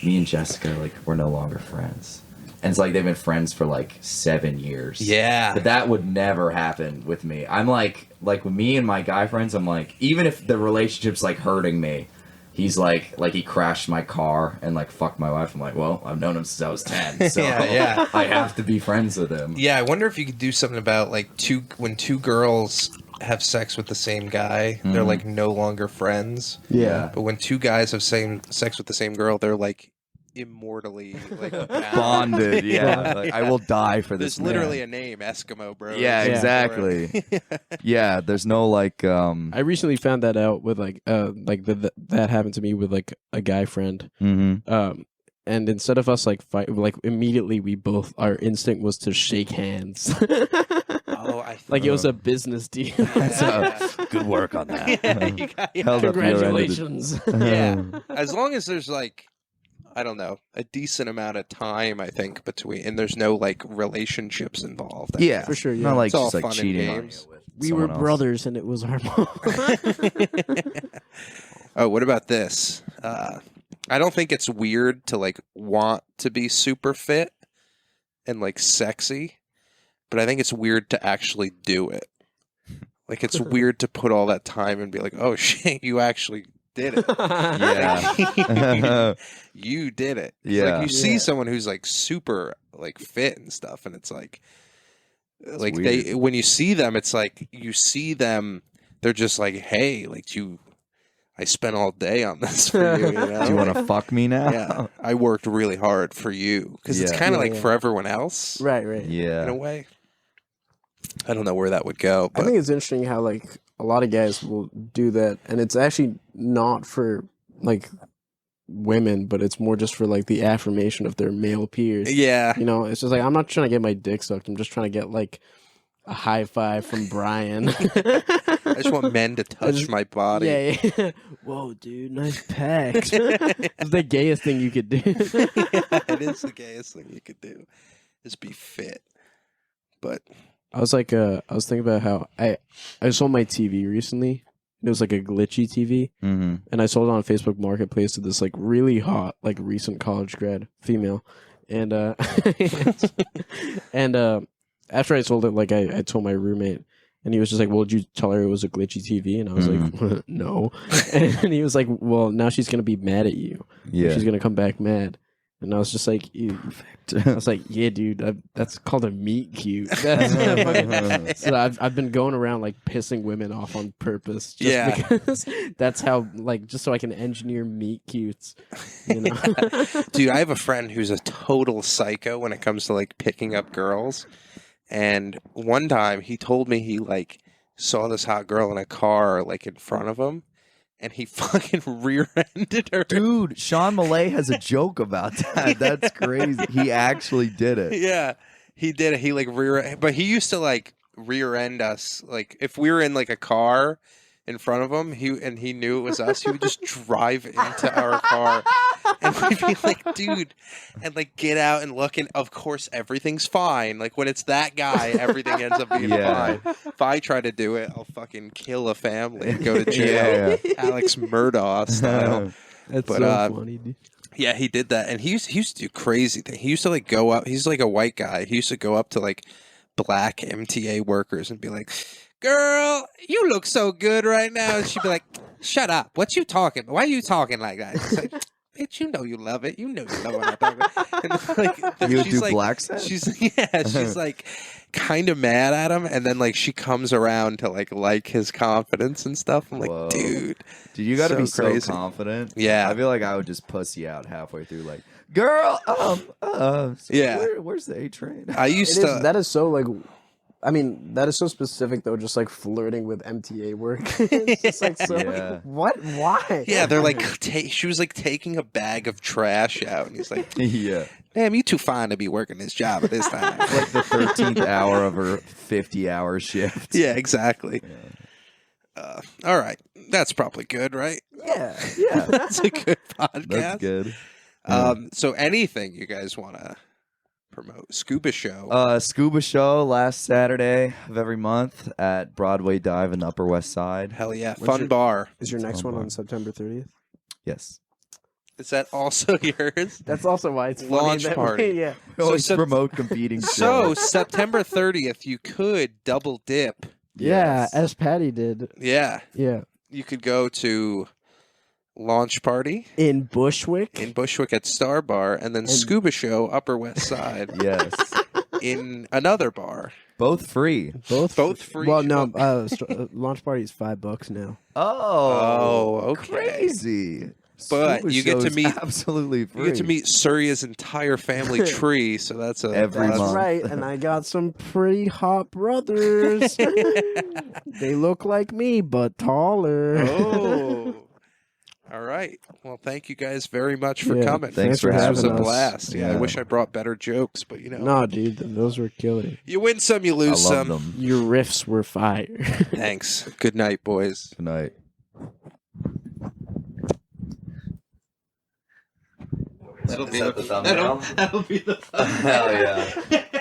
me and Jessica, like, we're no longer friends. And it's like they've been friends for, like, 7 years. Yeah. But that would never happen with me. I'm like with me and my guy friends, I'm like, even if the relationship's, like, hurting me, he's like he crashed my car and, like, fucked my wife. I'm like, well, I've known him since I was 10, so yeah. I have to be friends with him. Yeah, I wonder if you could do something about, like, when two girls have sex with the same guy, they're like no longer friends. Yeah. But when two guys have sex with the same girl, they're like immortally like bonded. Yeah. Like, I will die for this. There's literally a name, Eskimo bro. Yeah, exactly. Yeah, there's no like I recently found that out with that happened to me with like a guy friend. Mm-hmm. And instead of us like fight, like immediately our instinct was to shake hands. Like it was a business deal. Good work on that. Congratulations. Yeah. As long as there's like, I don't know, a decent amount of time, I think, between, and there's no like relationships involved. Yeah, for sure. Yeah. Not like it's all just like fun cheating. and games. We were brothers, and it was our mom. Oh, what about this? I don't think it's weird to like want to be super fit and like sexy, but I think it's weird to actually do it. Like it's weird to put all that time and be like, oh shit, you actually did it. Yeah. You did it. Yeah. Like you see someone who's like super like fit and stuff, and it's like like weird. when you see them, it's like you see them, they're just like, hey, like I spent all day on this for you. You know? Do you want to fuck me now? Yeah, I worked really hard for you because it's kind of like for everyone else, right? Yeah, in a way. I don't know where that would go. But I think it's interesting how like a lot of guys will do that, and it's actually not for like women, but it's more just for like the affirmation of their male peers. Yeah, you know, it's just like I'm not trying to get my dick sucked. I'm just trying to get like a high five from Brian. I just want men to touch my body. Yeah. Whoa, dude, nice pecs. It's the gayest thing you could do. Yeah, it is the gayest thing you could do, is be fit. But I was thinking about how I sold my TV recently. It was like a glitchy TV, and I sold it on Facebook Marketplace to this like really hot, like recent college grad female, and after I sold it, like I told my roommate, and he was just like, "Well, did you tell her it was a glitchy TV?" And I was like, "No." And he was like, "Well, now she's gonna be mad at you. Yeah, she's gonna come back mad." And I was just like, I was like, "Yeah, dude, that's called a meet cute." So I've been going around like pissing women off on purpose, just because that's how like just so I can engineer meet cutes. You know, dude, I have a friend who's a total psycho when it comes to like picking up girls. And one time he told me he like saw this hot girl in a car like in front of him, and he fucking rear-ended her. Dude, Sean Millay has a joke about that. That's crazy. He actually did it. Yeah, he did it. He like but he used to like rear-end us. Like if we were in like a car in front of him, he knew it was us, he would just drive into our car, and we'd be like, dude, and like get out and look, and of course everything's fine. Like when it's that guy, everything ends up being fine. If I try to do it, I'll fucking kill a family and go to jail. Alex Murdaugh style. That's so funny, dude. Yeah, he did that, and he used to do crazy things. He used to like go up. He's like a white guy. He used to go up to like black MTA workers and be like, "Girl, you look so good right now." And she'd be like, "Shut up! What you talking? Why are you talking like that?" She's like, "Bitch, you know you love it. You know you love what I'm talking about." And like, you would do like, black sex? She's like kind of mad at him, and then like she comes around to like his confidence and stuff. I'm like, whoa. dude, you got to be crazy. so confident. Yeah, I feel like I would just pussy out halfway through, like, "Girl, so yeah, where's the A train?" I used to. That is so like I mean, that is so specific though. Just like flirting with MTA work. It's just like so. Yeah. What? Why? Yeah, they're like she was like taking a bag of trash out, and he's like, Yeah. "Damn, you too fine to be working this job at this time." Like the 13th hour of her 50-hour shift. Yeah, exactly. All right, that's probably good, right? Yeah. That's a good podcast. That's good. So anything you guys want to promote? Scuba show. Scuba show last Saturday of every month at Broadway Dive in the Upper West Side. Hell yeah, fun bar. Is your next Fun one bar. on September 30th? Yes. Is that also yours? That's also why it's funny Launch that party. yeah. We always Sep- promote competing So shows. September 30th, you could double dip. Yeah, Yes. as Patty did. Yeah, Yeah. you could go to launch party In Bushwick. in Bushwick at Star Bar, and then scuba show Upper West Side Yes. in another bar. Both free. Both free. Well, no, launch party is $5 now. Oh, okay. Crazy. But Scuba you get to show's meet- absolutely free. You get to meet Surya's entire family tree, so that's a Every That's month. right, and I got some pretty hot brothers. They look like me, but taller. Oh. All right. Well, thank you guys very much for Yeah, coming. Thanks for This was a having us. blast. Yeah, I Yeah. wish I brought better jokes, but you know, No, dude, those were killer. you win some, you I lose love some. them. Your riffs were fire. Thanks. Good night, boys. Good night. That'll be the thumbnail. That'll be the Hell yeah.